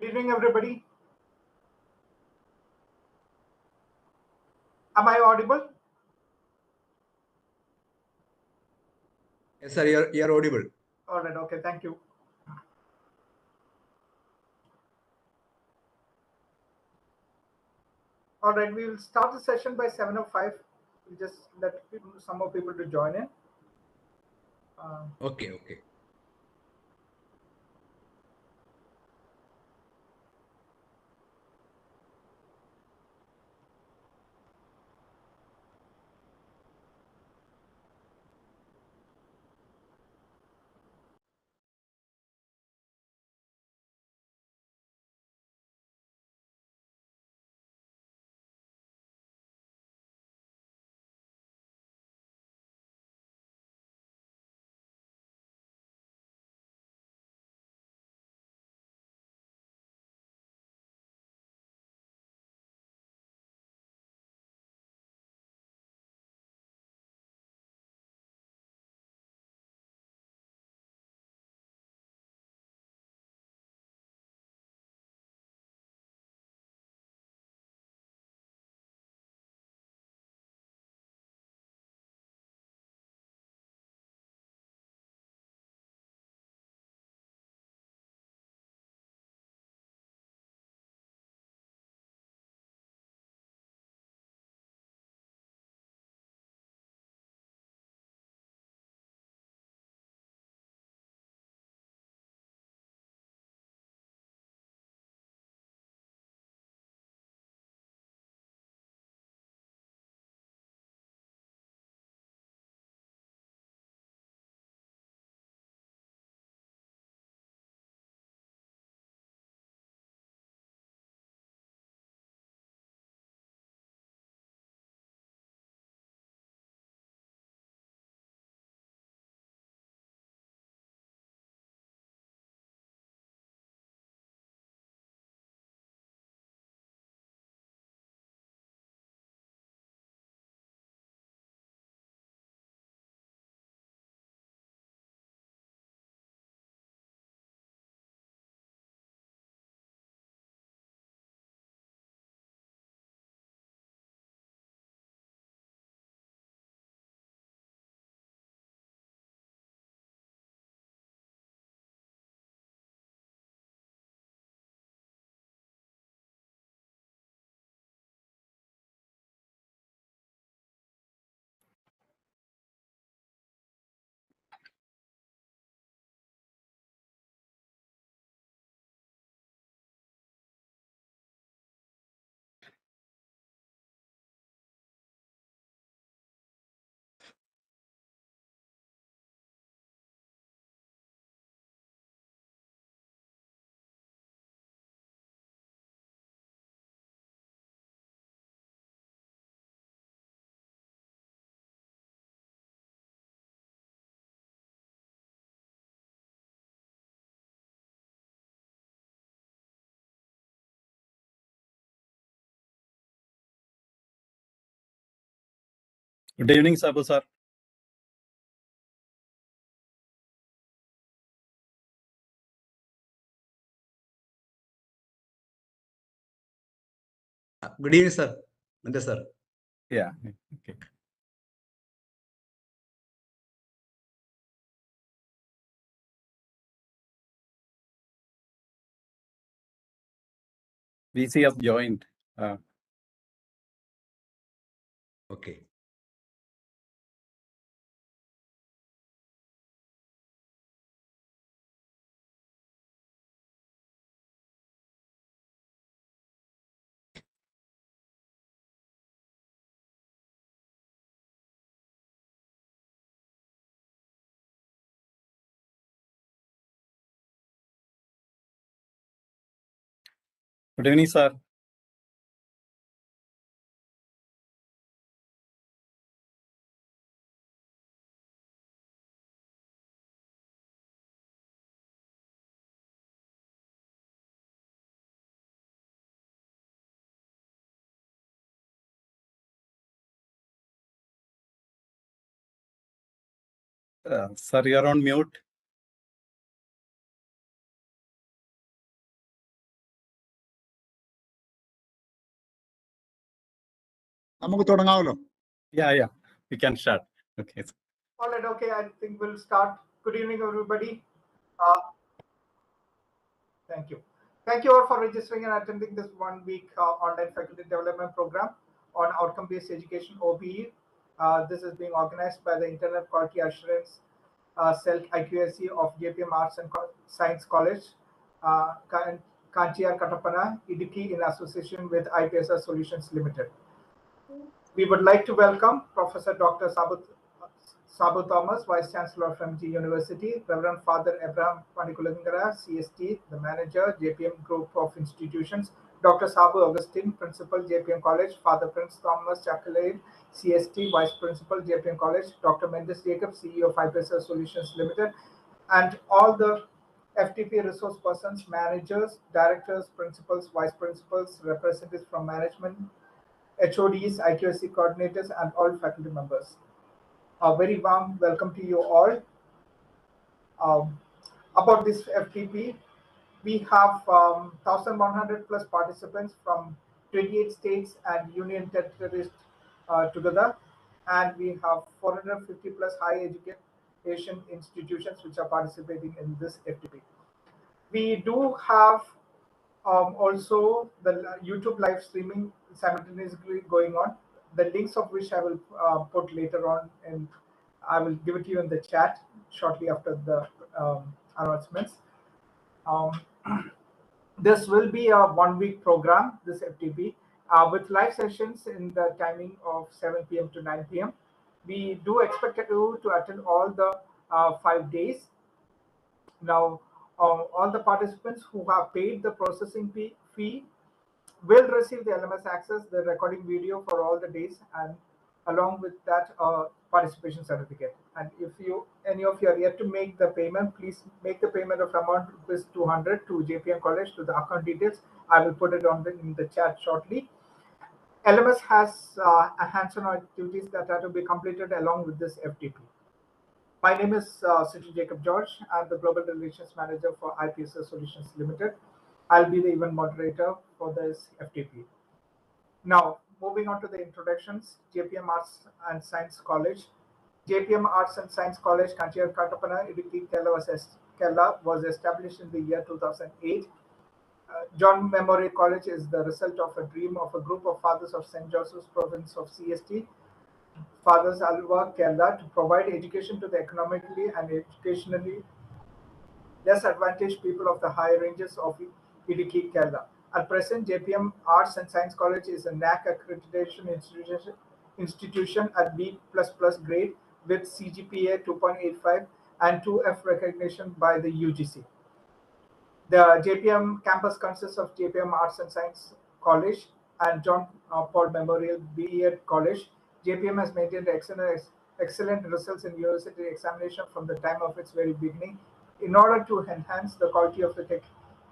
Good evening, everybody. Am I audible? Yes, sir, you're audible. All right, okay, thank you. All right, we will start the session by 7:05. We'll just let some more people to join in. Okay. Good evening, Sabu sir. Good evening, sir. Nanda, sir. Yeah. Okay. VC has joined. Okay. Good evening, sir. Sir, you're on mute. നമുക്ക് തുടങ്ങാമല്ലോ. Yeah, we can start. Okay. All right, okay, I think we'll start. Good evening, everybody. Uh, Thank you. Thank you all for registering and attending this 1-week online faculty development program on outcome-based education, OBE. This is being organized by the Internet Quality Assurance Cell IQSC of JPM Arts and Science College, 𝐒𝐲𝐢𝐧𝐞 𝐅𝐃𝐏 in association with IPSR Solutions Limited. We would like to welcome Professor Dr. Sabu Thomas, Vice Chancellor of MG University, Reverend Father 𝐉𝐏𝐌 𝐀𝐫𝐭𝐬, CST, the Manager, JPM Group of Institutions, Dr. Sabu Augustine, Principal, JPM College, Father Prince Thomas Chakalade, CST, Vice Principal, JPM College, Dr. Mendes Jacob, CEO of IPSR Solutions Limited, and all the FDP resource persons, managers, directors, principals, vice principals, representatives from management, HODs, IQSC coordinators, and all faculty members. A very warm welcome to you all. About this FDP, we have 1,100 plus participants from 28 states and union territories together, and we have 450 plus higher education institutions which are participating in this FDP. We do have also the YouTube live streaming simultaneously going on, the links of which I will put later on, and I will give it to you in the chat shortly after the announcements. This will be a 1-week program, this FTP, with live sessions in the timing of 7 p.m. to 9 p.m. We do expect you to attend all the 5 days. Now, all the participants who have paid the processing fee will receive the LMS access, the recording video for all the days, and along with that participation certificate. And if any of you are yet to make the payment, please make the payment of amount rupees 200 to JPM College to the account details. I will put it on in the chat shortly. LMS has hands-on activities that are to be completed along with this FTP. My name is �𝐧𝐿𝐺𝐿. I'm the Global Relations Manager for IPSR Solutions Limited. I'll be the event moderator for this FTP. Now, moving on to the introductions, JPM Arts and Science College. JPM Arts and Science College, 𝐒𝐲𝐢𝐧𝐞 was established in the year 2008. John Memorial College is the result of a dream of a group of fathers of St. Joseph's province of CST, Fathers Alva Kerala, to provide education to the economically and educationally less advantaged people of the higher ranges of 𝐒𝐳𝐿. At present, JPM Arts and Science College is a NAC accreditation institution at B++ grade with CGPA 2.85 and 2F recognition by the UGC. The JPM campus consists of JPM Arts and Science College and John Paul Memorial B.Ed College. JPM has maintained excellent results in university examination from the time of its very beginning. In order to enhance the quality of the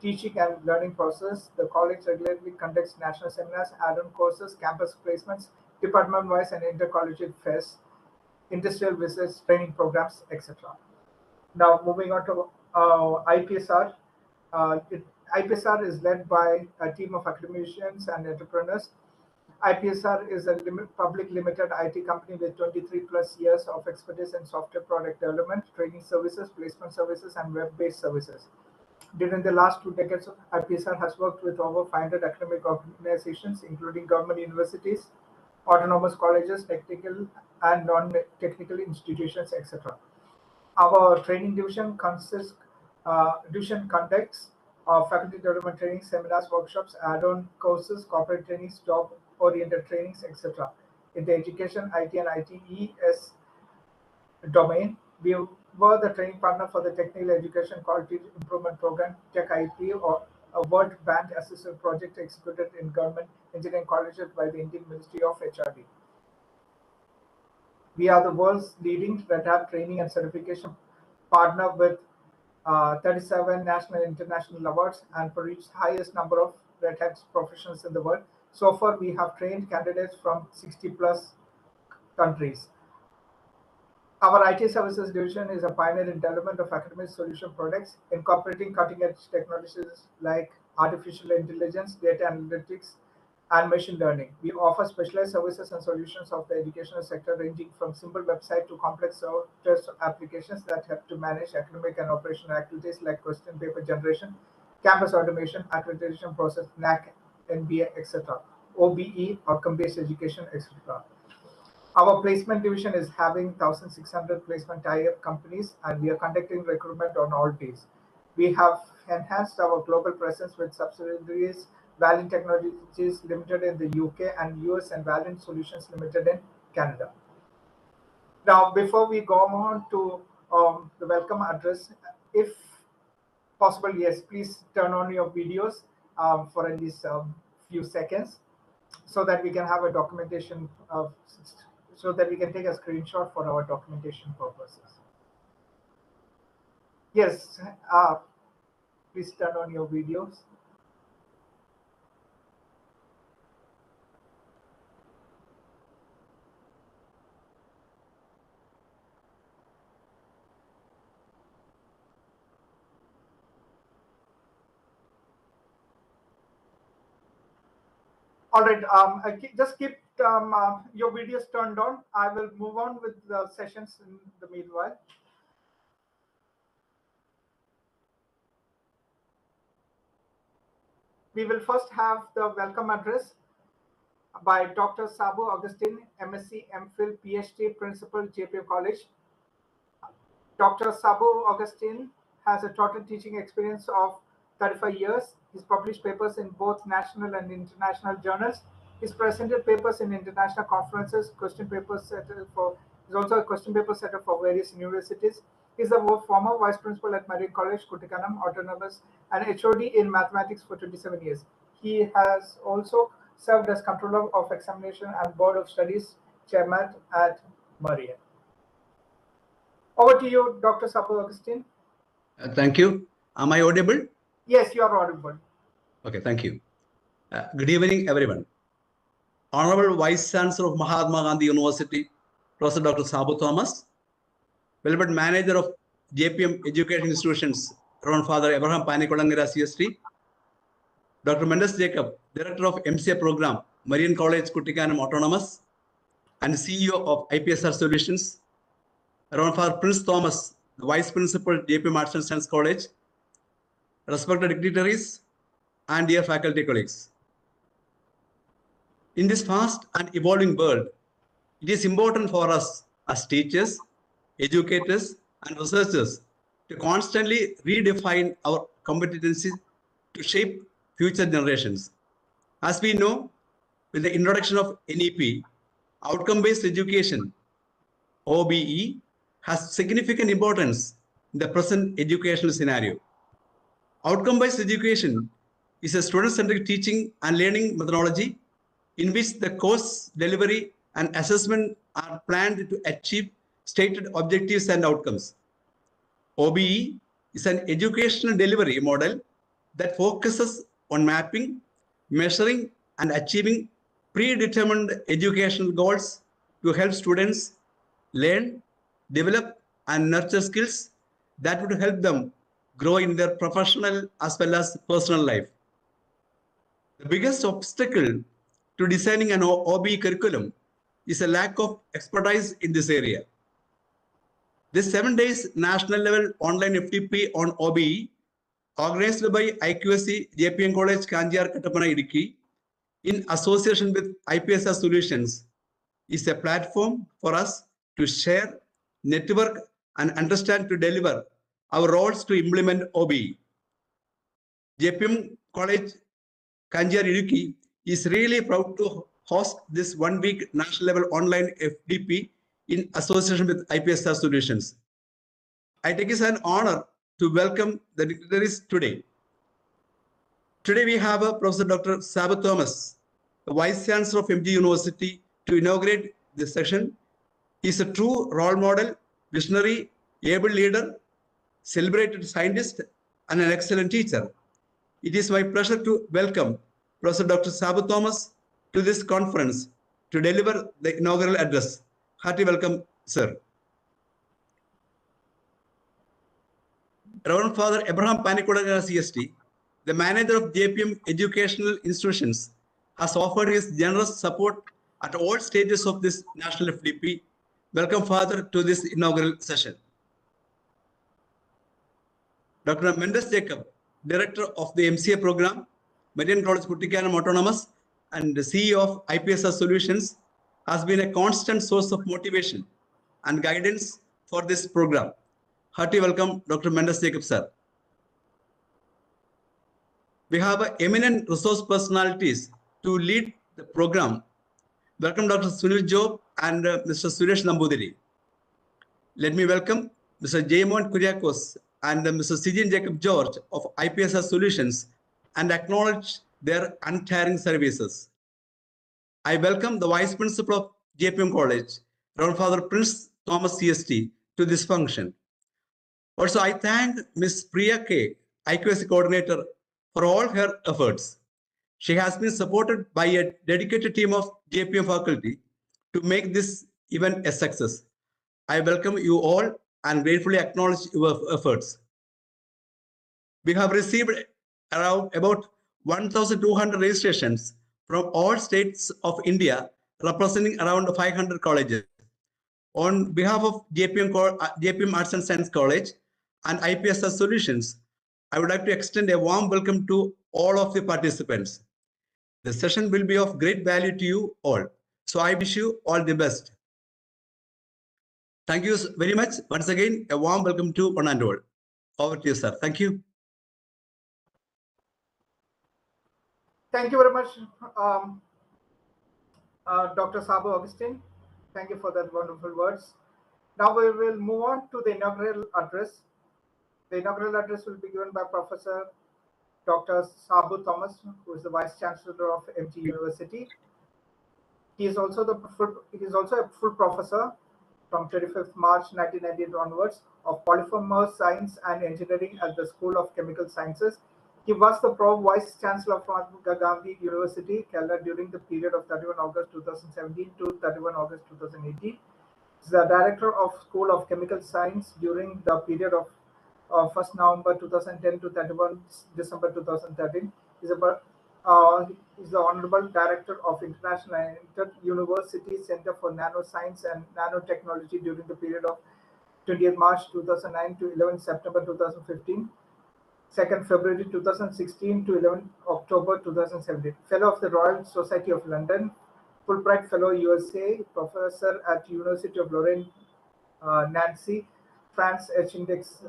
teaching and learning process, the college regularly conducts national seminars, add-on courses, campus placements, department-wise and intercollegiate fairs, industrial visits, training programs, etc. Now, moving on to IPSR. IPSR is led by a team of academicians and entrepreneurs. IPSR is a public limited IT company with 23 plus years of expertise in software product development, training services, placement services, and web-based services. During the last 2 decades, IPSR has worked with over 500 academic organizations, including government universities, autonomous colleges, technical and non-technical institutions, etc. Our training division conducts faculty development training, seminars, workshops, add-on courses, corporate trainings, job-oriented trainings, etc. In the education, IT and ITES domain, we were the training partner for the Technical Education Quality Improvement Program, TechIP, or a World Bank Assistant project executed in government engineering colleges by the Indian Ministry of HRD. We are the world's leading Red Hat training and certification partner with 37 national and international awards and for each highest number of Red Hat professionals in the world. So far, we have trained candidates from 60 plus countries. Our IT services division is a pioneer in development of academic solution products, incorporating cutting-edge technologies like artificial intelligence, data analytics, and machine learning. We offer specialized services and solutions of the educational sector, ranging from simple website to complex software applications that help to manage academic and operational activities like question paper generation, campus automation, accreditation process, NAC, NBA, etc., OBE, outcome-based education, etc. Our placement division is having 1,600 placement tie-up companies, and we are conducting recruitment on all days. We have enhanced our global presence with subsidiaries Valiant Technologies Limited in the UK and US and Valiant Solutions Limited in Canada. Now, before we go on to the welcome address, if possible, yes, please turn on your videos for at least a few seconds so that we can have a documentation of, so that we can take a screenshot for our documentation purposes. Yes, please turn on your videos. All right, just keep your videos turned on. I will move on with the sessions in the meanwhile. We will first have the welcome address by Dr. Sabu Augustine, MSc, MPhil, PhD, Principal, 𝐺𝐵 College. Dr. Sabu Augustine has a total teaching experience of 35 years. He's published papers in both national and international journals. He's presented papers in international conferences, question paper setter for, he's also a question paper setter for various universities. He's a former vice principal at Marine College, Kuttakanam, Autonomous, and HOD in mathematics for 27 years. He has also served as controller of examination and board of studies chairman at Marine. Over to you, Dr. Sabu Augustine. Thank you. Am I audible? Yes, you are audible. Okay, thank you. Good evening, everyone. Honorable Vice Chancellor of Mahatma Gandhi University, Professor Dr. Sabu Thomas, Beloved Manager of JPM Education Institutions, Reverend Father Abraham Panikodangara CST, Dr. Mendes Jacob, Director of MCA Program, Marine College, Kuttakanam Autonomous, and CEO of IPSR Solutions, Reverend Father Prince Thomas, the Vice Principal, JPM Arts and Science College, respected dignitaries, and dear faculty colleagues. In this fast and evolving world, it is important for us as teachers, educators, and researchers to constantly redefine our competencies to shape future generations. As we know, with the introduction of NEP, outcome-based education, OBE, has significant importance in the present educational scenario. Outcome-based education is a student-centric teaching and learning methodology in which the course delivery and assessment are planned to achieve stated objectives and outcomes. OBE is an educational delivery model that focuses on mapping, measuring, and achieving predetermined educational goals to help students learn, develop, and nurture skills that would help them grow in their professional as well as personal life. The biggest obstacle to designing an OBE curriculum is a lack of expertise in this area. This 7 days national level online FDP on OBE, organized by 𝐒𝐘𝐢𝐃 College, 𝐾𝐬𝐺𝐵 in association with IPSR Solutions, is a platform for us to share, network, and understand to deliver our roles to implement OBE. JPM College, 𝐾𝐬𝐺𝐵 is really proud to host this 1 week national level online FDP in association with IPSR Solutions. I take it as an honor to welcome the dignitaries today. Today we have Professor Dr. Sabu Thomas, the Vice Chancellor of MG University, to inaugurate this session. He is a true role model, visionary, able leader, celebrated scientist, and an excellent teacher. It is my pleasure to welcome Professor Dr. Sabu Thomas to this conference to deliver the inaugural address. Hearty welcome, sir. Reverend Father Abraham Panikodangara CST, the manager of JPM Educational Institutions, has offered his generous support at all stages of this national FDP. Welcome, Father, to this inaugural session. Dr. Mendes Jacob, Director of the MCA program, Median College Kuttikkanam Autonomous, and the CEO of IPSR Solutions, has been a constant source of motivation and guidance for this program. Hearty welcome, Dr. Mendes Jacob, sir. We have eminent resource personalities to lead the program. Welcome, Dr. Sunil Job and Mr. Suresh Nambudiri. Let me welcome Mr. 𝐿𝐺𝐿𝐿 Kuriakos and Mr. 𝐶𝐺𝐿 of IPSR Solutions and acknowledge their untiring services. I welcome the Vice Principal of JPM College, Reverend Father Prince Thomas CST, to this function. Also, I thank Ms. Priya K, IQAC Coordinator, for all her efforts. She has been supported by a dedicated team of JPM faculty to make this event a success. I welcome you all and gratefully acknowledge your efforts. We have received around about 1,200 registrations from all states of India, representing around 500 colleges. On behalf of JPM Arts and Science College and IPSR Solutions, I would like to extend a warm welcome to all of the participants. The session will be of great value to you all. So I wish you all the best. Thank you very much. Once again, a warm welcome to one and all. Over to you, sir. Thank you. Thank you very much, Dr. Sabu Augustine. Thank you for that wonderful words. Now we will move on to the inaugural address. The inaugural address will be given by Professor Dr. Sabu Thomas, who is the Vice Chancellor of MG University. He is also a full professor from 25th March 1998 onwards of Polymer Science and Engineering at the School of Chemical Sciences. He was the Vice Chancellor of Mahatma Gandhi University, Kerala, during the period of 31 August 2017 to 31 August 2018. He is the Director of School of Chemical Science during the period of 1st November 2010 to 31 December 2013. He is the Honorable Director of International and Inter-University Center for Nanoscience and Nanotechnology during the period of 20th March 2009 to 11 September 2015, 2nd February 2016 to 11 October 2017. Fellow of the Royal Society of London, Fulbright Fellow USA, Professor at University of Lorraine, Nancy, France, 𝐻-index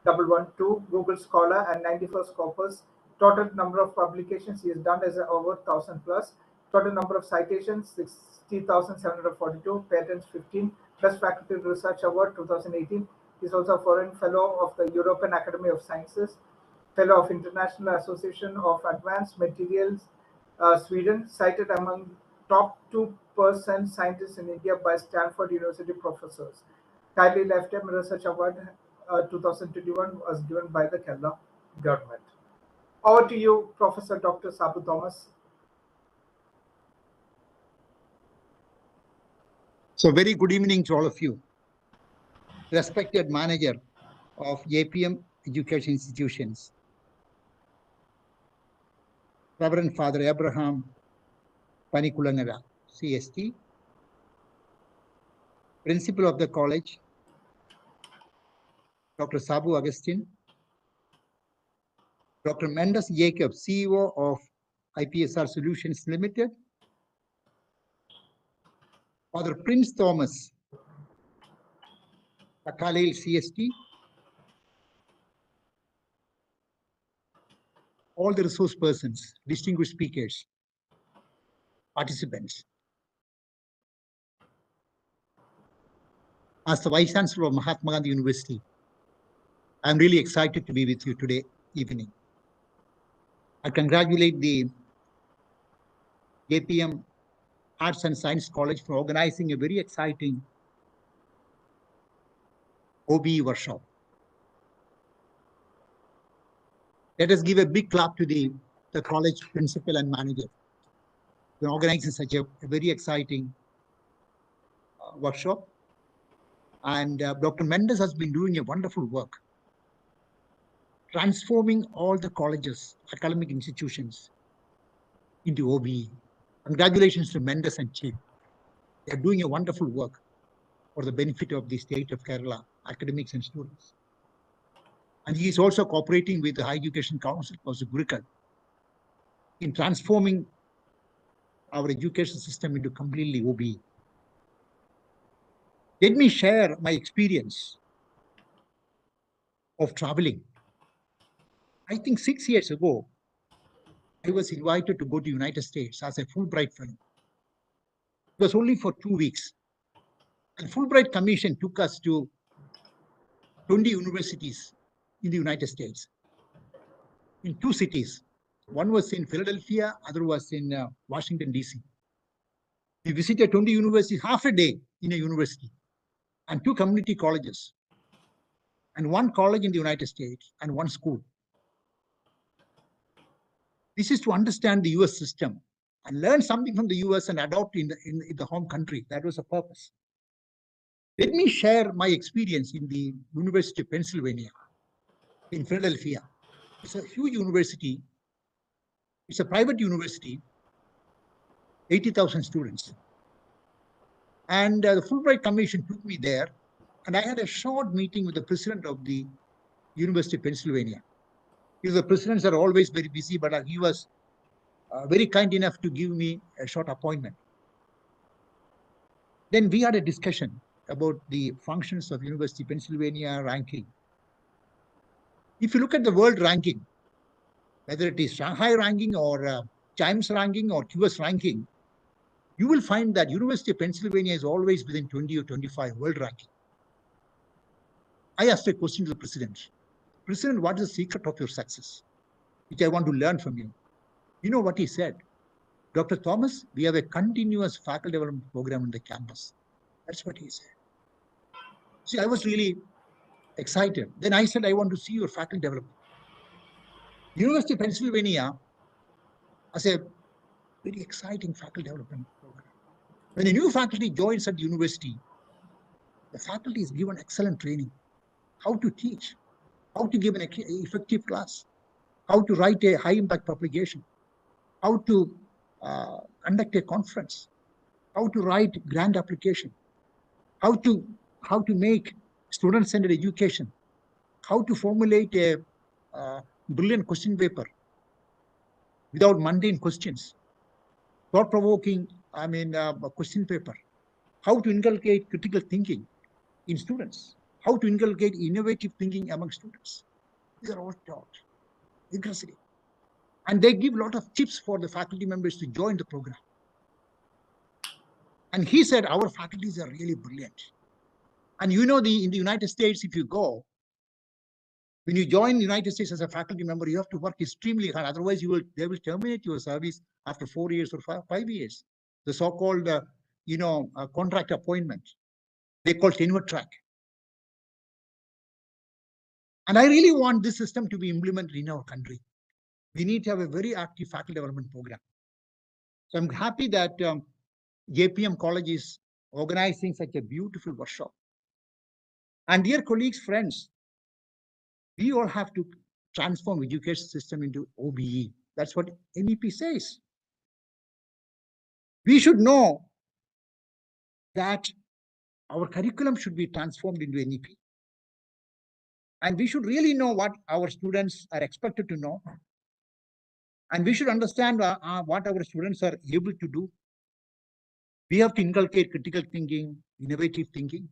-112, Google Scholar, and 91st Scopus. Total number of publications he has done is over 1,000 plus. Total number of citations 60,742, patents 15, Best Faculty Research Award 2018. He is also a foreign fellow of the European Academy of Sciences, fellow of International Association of Advanced Materials, Sweden, cited among top 2% scientists in India by Stanford University professors. Kindly Lifetime Research Award 2021 was given by the Kerala government. Over to you, Professor Dr. Sabu Thomas. So very good evening to all of you. Respected manager of JPM Education Institutions, Reverend Father Abraham Panikulangara, CST, Principal of the College, Dr. Sabu Augustine, Dr. Mendes Jacob, CEO of IPSR Solutions Limited, Father Prince Thomas, Takalil CST, all the resource persons, distinguished speakers, participants. As the Vice Chancellor of Mahatma Gandhi University, I'm really excited to be with you today evening. I congratulate the JPM Arts and Science College for organizing a very exciting OBE workshop. Let us give a big clap to the college principal and manager for organizing such a very exciting workshop. And Dr. Mendes has been doing a wonderful work, transforming all the colleges, academic institutions into OBE. Congratulations to Mendes and Chief. They are doing a wonderful work for the benefit of the state of Kerala, academics and students. And he is also cooperating with the Higher Education Council, also Gurukul, in transforming our education system into completely OBE. Let me share my experience of traveling. I think 6 years ago, I was invited to go to United States as a Fulbright fellow. It was only for 2 weeks. And Fulbright Commission took us to 20 universities in the United States, in 2 cities. One was in Philadelphia, other was in Washington, D.C. We visited 20 universities, half a day in a university, and 2 community colleges, and 1 college in the United States, and 1 school. This is to understand the US system and learn something from the US and adopt in the home country. That was the purpose. Let me share my experience in the University of Pennsylvania in Philadelphia. It's a huge university. It's a private university, 80,000 students. And the Fulbright Commission took me there, and I had a short meeting with the president of the University of Pennsylvania. The presidents are always very busy, but he was very kind enough to give me a short appointment. Then we had a discussion about the functions of University of Pennsylvania ranking. If you look at the world ranking, whether it is Shanghai ranking or Times ranking or QS ranking, you will find that University of Pennsylvania is always within 20 or 25 world ranking. I asked a question to the president. President, what is the secret of your success? Which I want to learn from you. You know what he said? Dr. Thomas, we have a continuous faculty development program on the campus. That's what he said. See, I was really excited. Then I said, I want to see your faculty development. University of Pennsylvania has a very exciting faculty development program. When a new faculty joins at the university, the faculty is given excellent training. How to teach, how to give an effective class, how to write a high impact publication, how to conduct a conference, how to write grant application, how to make student-centered education, how to formulate a brilliant question paper without mundane questions, thought-provoking, question paper, how to inculcate critical thinking in students, how to inculcate innovative thinking among students. These are all taught vigorously. And they give a lot of tips for the faculty members to join the program. And he said, our faculties are really brilliant. And you know, in the United States, if you go, when you join the United States as a faculty member, you have to work extremely hard. Otherwise, they will terminate your service after 4 years or 5 years. The so-called, contract appointment. They call tenure track. And I really want this system to be implemented in our country. We need to have a very active faculty development program. So I'm happy that JPM College is organizing such a beautiful workshop. And dear colleagues, friends, we all have to transform education system into OBE. That's what NEP says. We should know that our curriculum should be transformed into NEP. And we should really know what our students are expected to know. And we should understand what our students are able to do. We have to inculcate critical thinking, innovative thinking.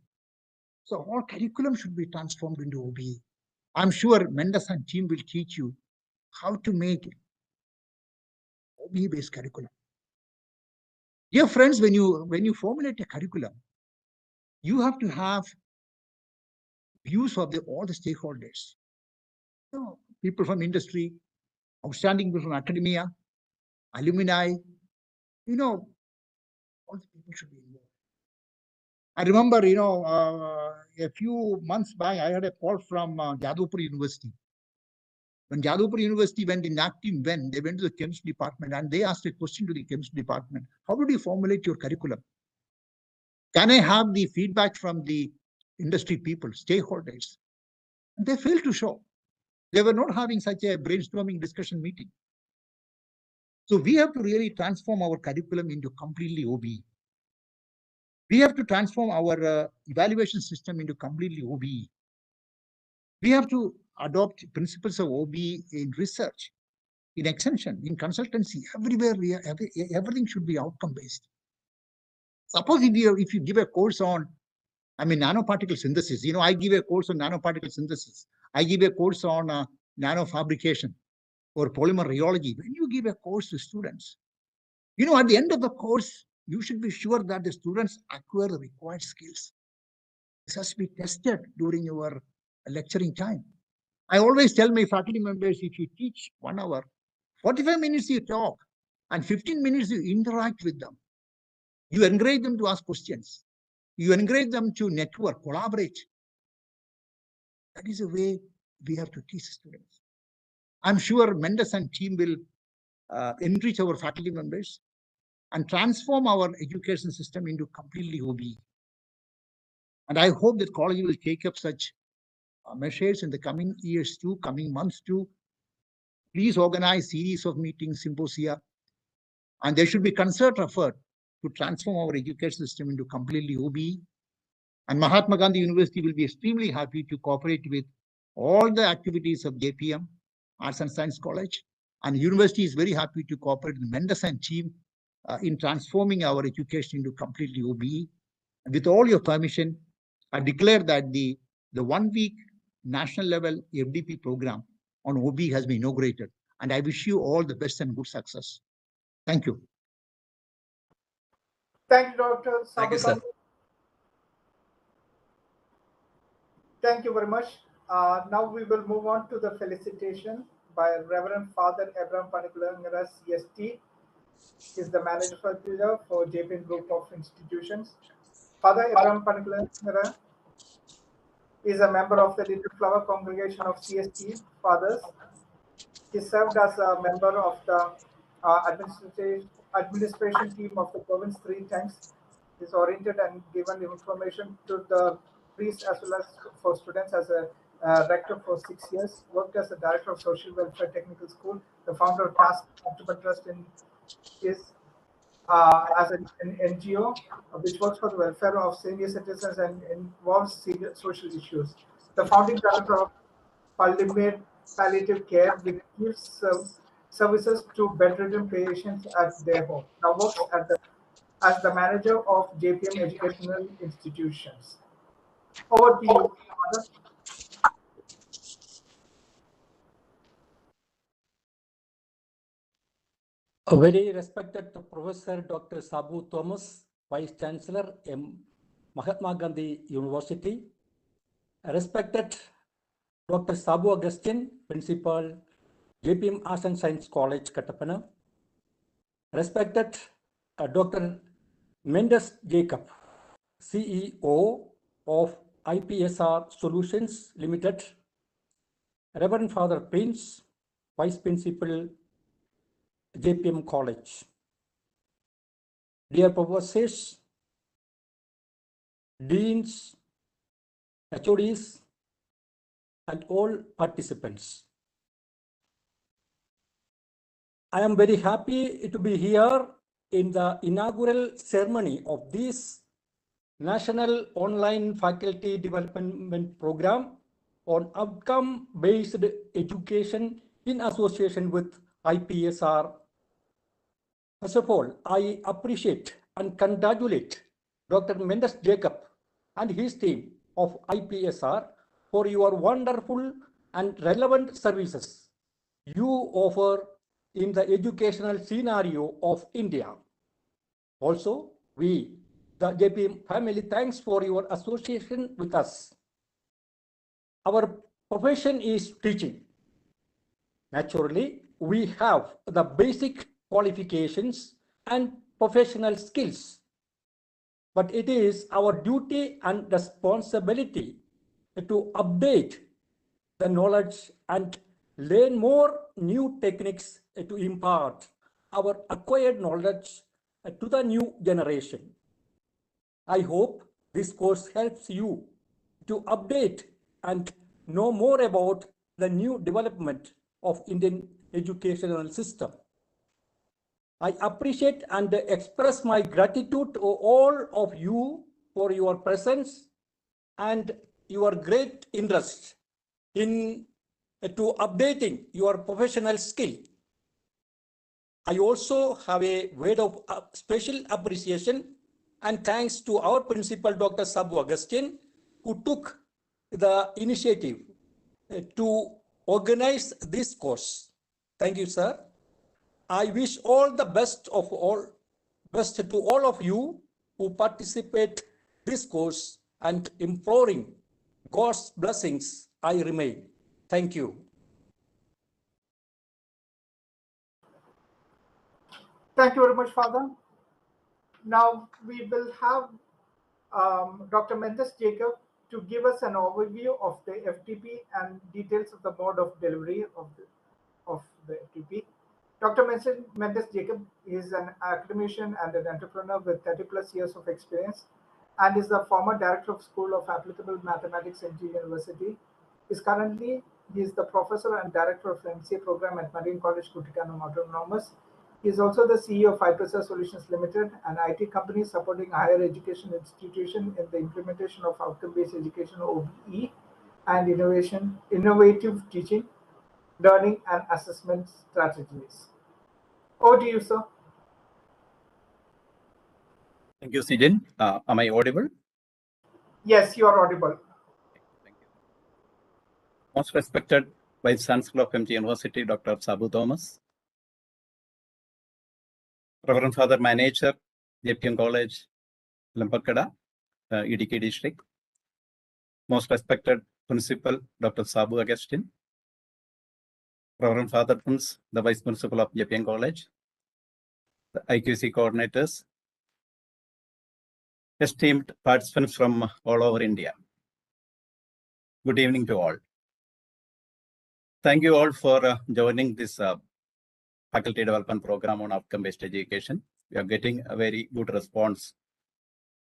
So all curriculum should be transformed into OBE. I'm sure Mendes and team will teach you how to make OBE-based curriculum. Dear friends, when you formulate a curriculum, you have to have views of all the stakeholders. People from industry, outstanding people from academia, alumni, all the people should be involved. I remember, a few months back, I had a call from Jadavpur University. When Jadavpur University went inactive, they went to the chemistry department and they asked a question to the chemistry department. How did you formulate your curriculum? Can I have the feedback from the industry people, stakeholders? And they failed to show. They were not having such a brainstorming discussion meeting. So we have to really transform our curriculum into completely OBE. We have to transform our evaluation system into completely OBE. We have to adopt principles of OBE in research, in extension, in consultancy, everywhere. Everything should be outcome-based. Suppose if you give a course on, nanoparticle synthesis, I give a course on nanoparticle synthesis. I give a course on nanofabrication or polymer rheology. When you give a course to students, at the end of the course, you should be sure that the students acquire the required skills. This has to be tested during your lecturing time. I always tell my faculty members, if you teach 1 hour, 45 minutes you talk, and 15 minutes you interact with them. You encourage them to ask questions. You encourage them to network, collaborate. That is the way we have to teach students. I'm sure Mendes and team will enrich our faculty members and transform our education system into completely OBE. And I hope that college will take up such measures in the coming years too, coming months too. Please organize series of meetings, symposia, and there should be concerted effort to transform our education system into completely OBE. And Mahatma Gandhi University will be extremely happy to cooperate with all the activities of JPM, Arts and Science College. And university is very happy to cooperate with Mendes and team in transforming our education into completely OBE. And with all your permission, I declare that the 1 week national level FDP program on OBE has been inaugurated. And I wish you all the best and good success. Thank you. Thank you, Dr. Sabu. Thank you, sir. Thank you very much. Now we will move on to the felicitation by Reverend Father Abraham Panikulangara, CST. He is the Manager for JPM Group of Institutions. Father Abraham Panikulangara is a member of the Little Flower Congregation of CST Fathers. He served as a member of the administration team of the province 3 times. He's oriented and given information to the priests as well as for students as a rector for 6 years. Worked as a director of Social Welfare Technical School, the founder of Task Chancellor Trust is as an NGO which works for the welfare of senior citizens and involves serious social issues. The founding director of Palliative Care, which gives services to bedridden patients at their home. Now works as the manager of JPM Educational Institutions. Over to you, Father. A very respected Professor Dr. Sabu Thomas, Vice Chancellor, Mahatma Gandhi University. A respected Dr. Sabu Augustine, Principal, JPM Arts and Science College, Kattappana. Respected Dr. Mendes 𝐿𝐺𝐵, CEO of IPSR Solutions Limited. Reverend Father Prince, Vice Principal, JPM College. Dear professors, deans, HODs, and all participants, I am very happy to be here in the inaugural ceremony of this National Online Faculty Development Program on outcome-based education in association with IPSR. First of all, I appreciate and congratulate Dr. Mendes 𝐺𝐵 and his team of IPSR for your wonderful and relevant services you offer in the educational scenario of India. Also, we, the JPM family, thanks for your association with us. Our profession is teaching. Naturally, we have the basic qualifications and professional skills, but it is our duty and responsibility to update the knowledge and learn more new techniques to impart our acquired knowledge to the new generation. I hope this course helps you to update and know more about the new development of Indian educational system. I appreciate and express my gratitude to all of you for your presence and your great interest in to updating your professional skill. I also have a word of special appreciation and thanks to our principal, Dr. Sabu Augustine, who took the initiative to organize this course. Thank you, sir. I wish all the best to all of you who participate this course and imploring God's blessings I remain. Thank you. Thank you very much, Father. Now we will have Dr. 𝐿 to give us an overview of the FDP and details of the mode of delivery of the FDP. Dr. 𝐿 is an academician and an entrepreneur with 30+ years of experience and is the former director of School of Applicable Mathematics at University. He is the professor and director of the MCA program at Marine College, Kutikana Autonomous. He is also the CEO of iPresa Solutions Limited, an IT company supporting higher education institution in the implementation of outcome-based education (OBE) and innovative teaching, learning and assessment strategies. Over to you, sir. Thank you, Sijin. Am I audible? Yes, you are audible. Thank you. Most respected Vice Chancellor of MG University, Dr. Sabu Thomas, Reverend Father Manager, 𝐍𝐴𝐏𝐌 College, Lamparkada, Idukki District. Most respected Principal, Dr. Sabu Augustine, Reverend Father Prince, the Vice Principal of 𝐍𝐴𝐏𝐌 College, the IQC coordinators, esteemed participants from all over India. Good evening to all. Thank you all for joining this faculty development program on outcome-based education. We are getting a very good response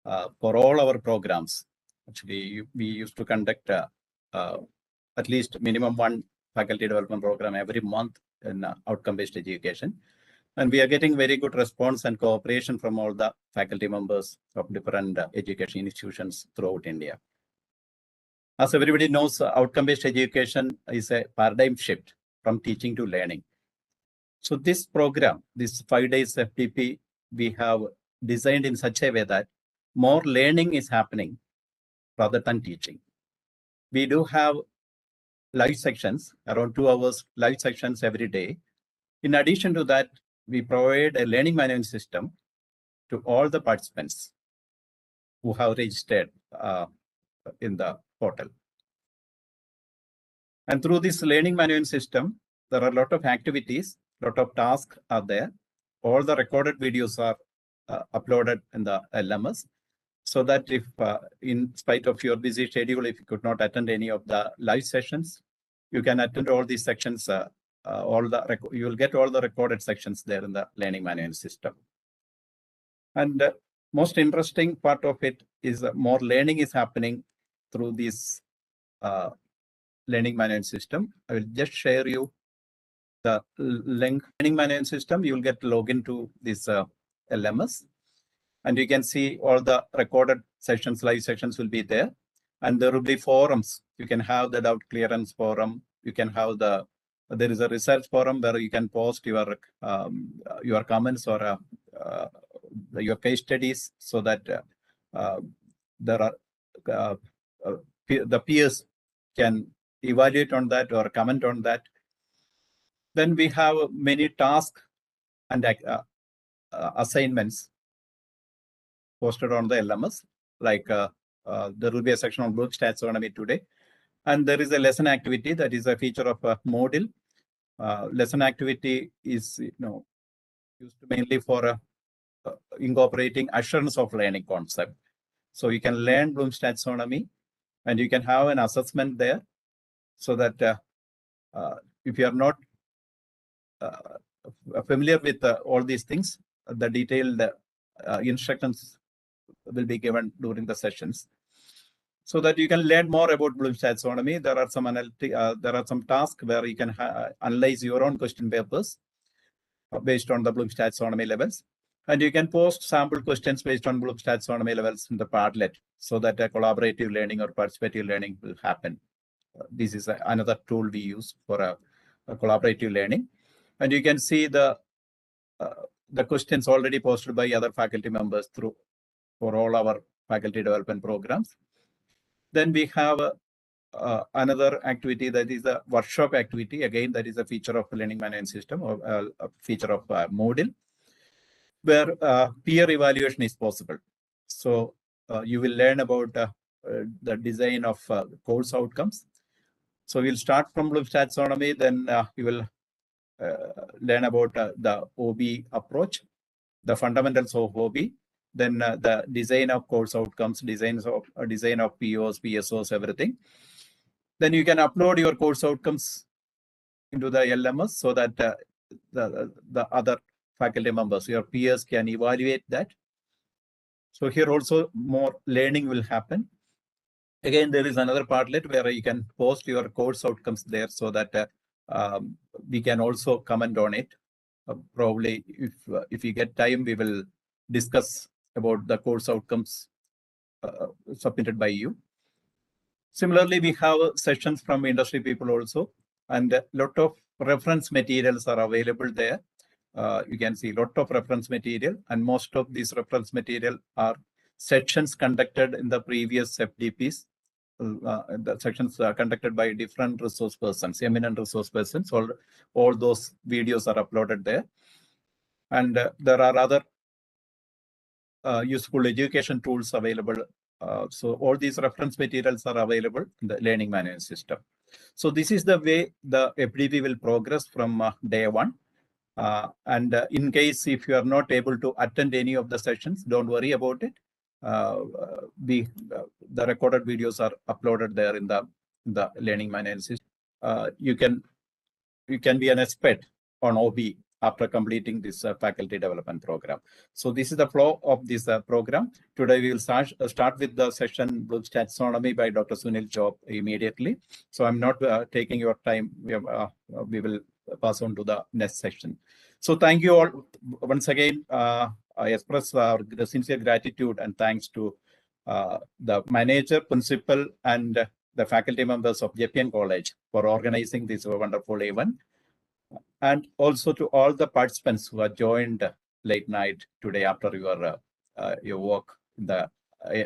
for all our programs. Actually, we used to conduct at least minimum one faculty development program every month in outcome-based education. And we are getting very good response and cooperation from all the faculty members of different education institutions throughout India. As everybody knows, outcome-based education is a paradigm shift from teaching to learning. So this program, this 5 days FDP, we have designed in such a way that more learning is happening rather than teaching. We do have live sections, around 2 hours live sections every day. In addition to that, we provide a learning management system to all the participants who have registered in the portal. And through this learning management system, there are a lot of activities, a lot of tasks are there. All the recorded videos are uploaded in the LMS, so that if in spite of your busy schedule, if you could not attend any of the live sessions, you can attend all these sections. You will get all the recorded sections there in the learning management system. And most interesting part of it is more learning is happening through this learning management system. I will just share you the link. Learning management system, you will get login to this LMS, and you can see all the recorded sessions, live sessions will be there, and there will be forums. You can have the doubt clearance forum. You can have there is a research forum where you can post your comments or your case studies, so that there are the peers can evaluate on that or comment on that. Then we have many tasks and assignments posted on the LMS. Like there will be a section on Bloom's taxonomy today, and there is a lesson activity that is a feature of a module. Lesson activity is used mainly for incorporating assurance of learning concept. So you can learn Bloom's taxonomy, and you can have an assessment there, so that if you are not familiar with all these things, the detailed instructions will be given during the sessions. so that you can learn more about Bloom's taxonomy. There are some tasks where you can analyze your own question papers based on the Bloom's taxonomy levels. And you can post sample questions based on Bloom's taxonomy levels in the Padlet so that a collaborative learning or participative learning will happen. This is another tool we use for a collaborative learning. And you can see the questions already posted by other faculty members for all our faculty development programs. Then we have another activity that is a workshop activity. Again, that is a feature of the learning management system or a feature of Moodle, where peer evaluation is possible. So you will learn about the design of course outcomes. So we'll start from Bloom's taxonomy, then we will learn about the OBE approach, the fundamentals of OBE, then the design of course outcomes, design of POs, PSOs, everything. Then you can upload your course outcomes into the LMS so that the other faculty members, your peers, can evaluate that. So here also more learning will happen. Again, there is another Padlet where you can post your course outcomes there so that we can also comment on it. Probably if we get time, we will discuss about the course outcomes submitted by you. Similarly, we have sessions from industry people also, and a lot of reference materials are available there. You can see a lot of reference material, and most of these reference material are sessions conducted in the previous FDPs. The sections are conducted by different resource persons, eminent resource persons. All those videos are uploaded there. And there are other useful education tools available. So all these reference materials are available in the learning management system. So this is the way the FDP will progress from day one. And in case if you are not able to attend any of the sessions, don't worry about it. The recorded videos are uploaded there in the learning management system. You can be an expert on OBE after completing this faculty development program. So this is the flow of this program. Today we will start with the session Bloom's taxonomy by Dr. Sunil Job immediately. So I'm not taking your time. We will pass on to the next session. So thank you all once again. I express our sincere gratitude and thanks to the manager, principal, and the faculty members of 𝐺𝐵N College for organizing this wonderful event. And also to all the participants who have joined late night today after your work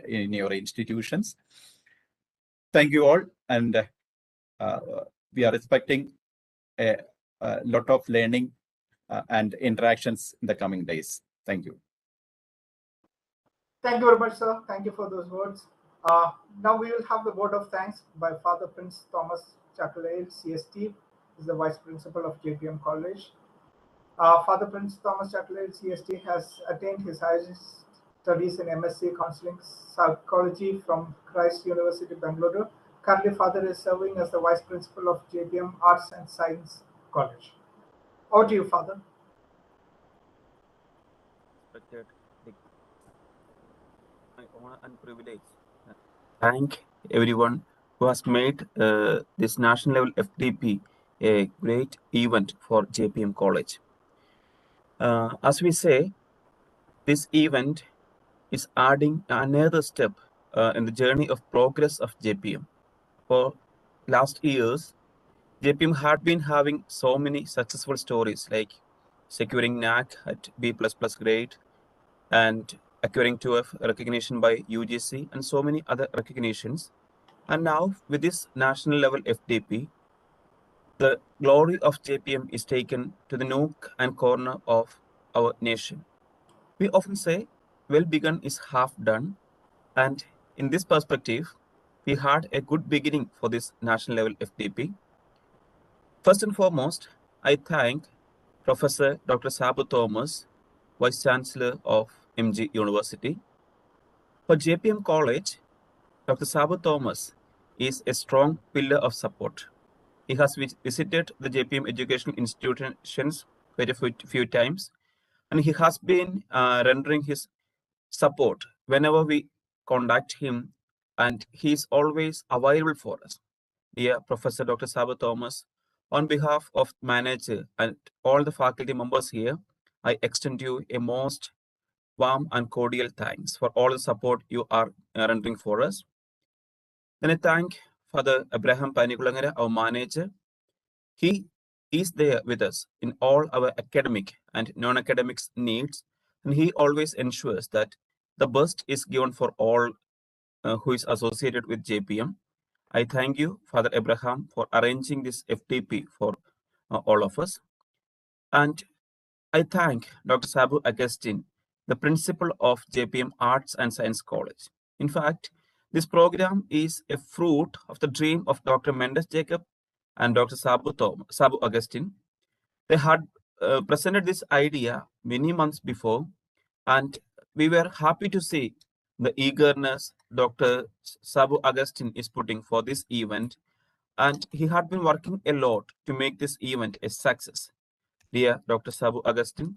in your institutions. Thank you all, and we are expecting a lot of learning and interactions in the coming days. Thank you. Thank you very much, sir. Thank you for those words. Now we will have the word of thanks by Father Prince Thomas Chakalale, CST, is the Vice Principal of 𝐺𝐵N College. Father Prince Thomas Chakalale, CST, has attained his highest studies in MSc Counseling Psychology from Christ University, Bangalore. Currently, Father is serving as the Vice Principal of 𝐺𝐵N Arts and Science College. Over to you, Father. My honor and privilege. Thank everyone who has made this national level FDP a great event for 𝐺𝐵N College. As we say, this event is adding another step in the journey of progress of 𝐺𝐵N. For last years, 𝐺𝐵N had been having so many successful stories like securing NAAC at B++ grade and acquiring 2F recognition by UGC and so many other recognitions. And now with this national level FDP, the glory of 𝐺𝐵N is taken to the nook and corner of our nation. We often say, well begun is half done. And in this perspective, we had a good beginning for this national level FDP. First and foremost, I thank Professor Dr. Sabu Thomas, Vice Chancellor of MG University. For 𝐺𝐵N College, Dr. Sabu Thomas is a strong pillar of support. He has visited the 𝐺𝐵N educational institutions very few times, and he has been rendering his support whenever we contact him and he is always available for us. Dear Professor Dr. Sabu Thomas, on behalf of manager and all the faculty members here, I extend you a most warm and cordial thanks for all the support you are rendering for us. Then I thank Father Abraham Panikulangara, our manager. He is there with us in all our academic and non-academic needs, and he always ensures that the best is given for all who is associated with JPM. I thank you, Father Abraham, for arranging this FTP for all of us. And I thank Dr. Sabu Augustine, the principal of JPM Arts and Science College. In fact, this program is a fruit of the dream of Dr. Mendes Jacob and Dr. Sabu Augustine. They had presented this idea many months before, and we were happy to see the eagerness Dr. Sabu Augustine is putting for this event, and he had been working a lot to make this event a success. Dear Dr. Sabu Augustine,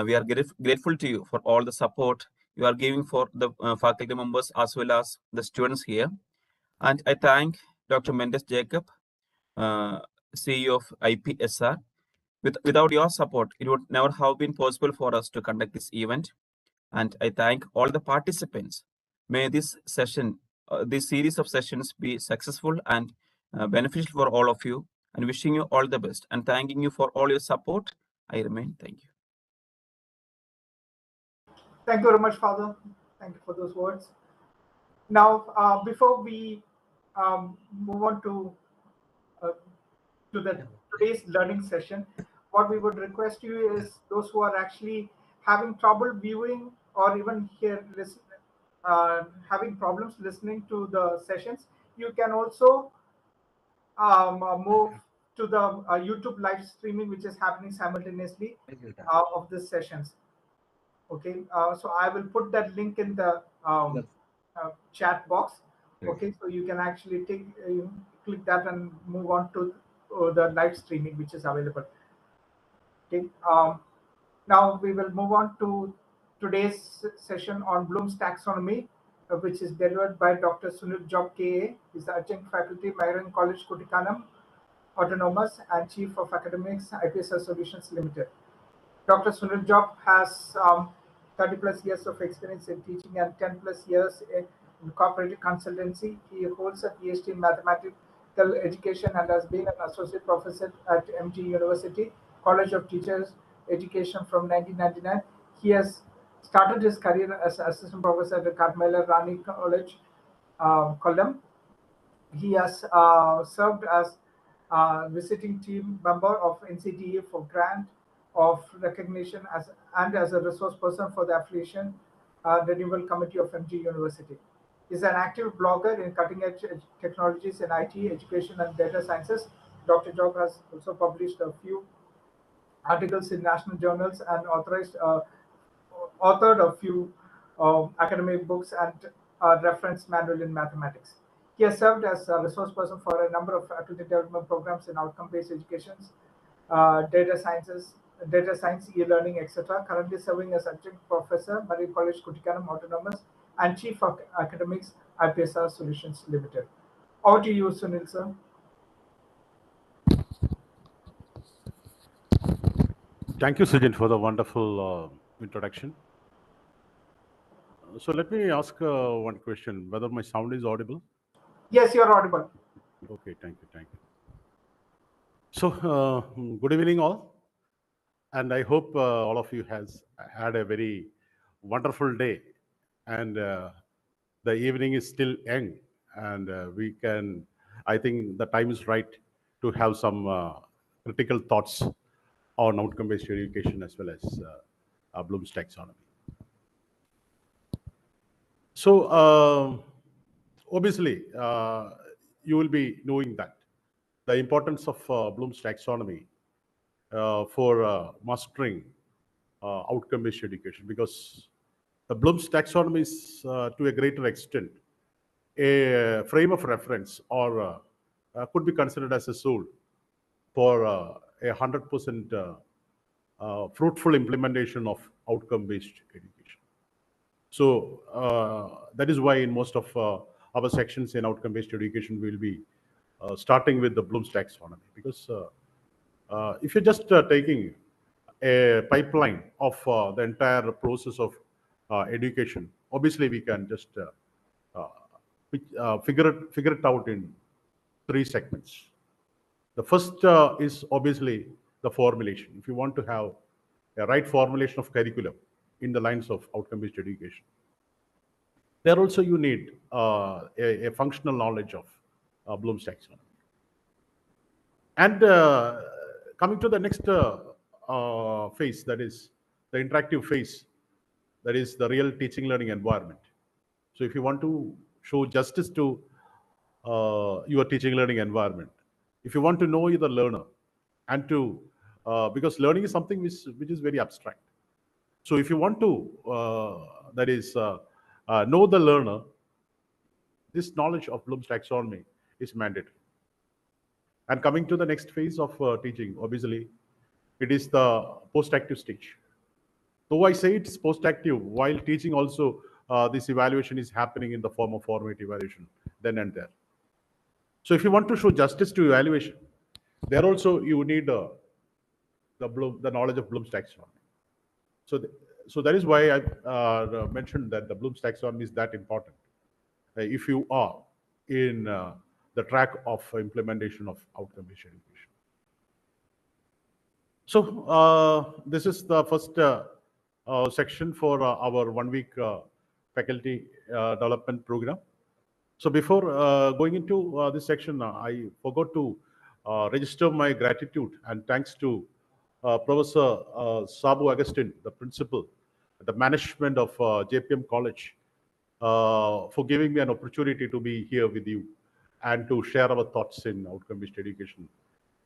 we are grateful to you for all the support you are giving for the faculty members as well as the students here. And I thank Dr. Mendes Jacob, CEO of IPSR. Without your support, it would never have been possible for us to conduct this event. And I thank all the participants. May this session, this series of sessions be successful and beneficial for all of you, and wishing you all the best and thanking you for all your support. I remain. Thank you. Thank you very much, Father. Thank you for those words. Now, before we move on to today's learning session, what we would request you is those who are actually having trouble viewing or even having problems listening to the sessions, you can also move to the YouTube live streaming, which is happening simultaneously of these sessions. Okay, so I will put that link in the chat box. Okay, so you can actually click that and move on to the live streaming, which is available. Okay, now we will move on to today's session on Bloom's taxonomy, which is delivered by Dr. Sunil Job, KA. He's the adjunct faculty, Mahatma College, Kutikanam, Autonomous, and Chief of Academics, IPSR Solutions Limited. Dr. Sunil Job has 30 plus years of experience in teaching and 10 plus years in corporate consultancy. He holds a PhD in mathematical education and has been an associate professor at MG University, College of Teachers Education from 1999. He has started his career as assistant professor at the Karmela Rani College, Kollam. He has served as visiting team member of NCTA for grant of recognition and as a resource person for the affiliation renewal committee of MG University. He's an active blogger in cutting-edge technologies in IT, education, and data sciences. Dr. Job has also published a few articles in national journals and authored a few academic books and reference manual in mathematics. He has served as a resource person for a number of faculty development programs in outcome-based education, data science, e-learning, etc. Currently serving as adjunct professor, Mahatma College, Kutikanam, Autonomous, and Chief of Academics, IPSR Solutions Limited. Over to you, Sunil, sir. Thank you, Sujin, for the wonderful introduction. So let me ask one question, whether my sound is audible? Yes, you're audible. Okay, thank you. So good evening all. And I hope all of you has had a very wonderful day. And the evening is still young. And I think the time is right to have some critical thoughts on outcome-based education as well as Bloom's taxonomy. So obviously, you will be knowing that the importance of Bloom's taxonomy for mastering outcome-based education, because the Bloom's taxonomy is to a greater extent a frame of reference or could be considered as a tool for 100% fruitful implementation of outcome-based education. So that is why in most of our sections in outcome-based education will be starting with the Bloom's taxonomy, because if you're just taking a pipeline of the entire process of education, obviously we can just figure it out in 3 segments. The first is obviously the formulation. If you want to have a right formulation of curriculum in the lines of outcome-based education, there also you need a functional knowledge of Bloom's taxonomy. And coming to the next phase, that is the interactive phase, that is the real teaching learning environment. So if you want to show justice to your teaching learning environment, if you want to know the learner, and to because learning is something which is very abstract. So if you want to know the learner, this knowledge of Bloom's taxonomy is mandatory. And coming to the next phase of teaching, obviously, it is the post-active stage. Though I say it's post-active, while teaching also, this evaluation is happening in the form of formative evaluation then and there. So if you want to show justice to evaluation, there also you need the knowledge of Bloom's taxonomy. So that is why I mentioned that the Bloom's taxonomy is that important. If you are in the track of implementation of outcome-based education. So this is the first section for our 1-week faculty development program. So before going into this section, I forgot to register my gratitude and thanks to Professor Sabu Augustine, the principal, the management of JPM College, for giving me an opportunity to be here with you and to share our thoughts in outcome-based education.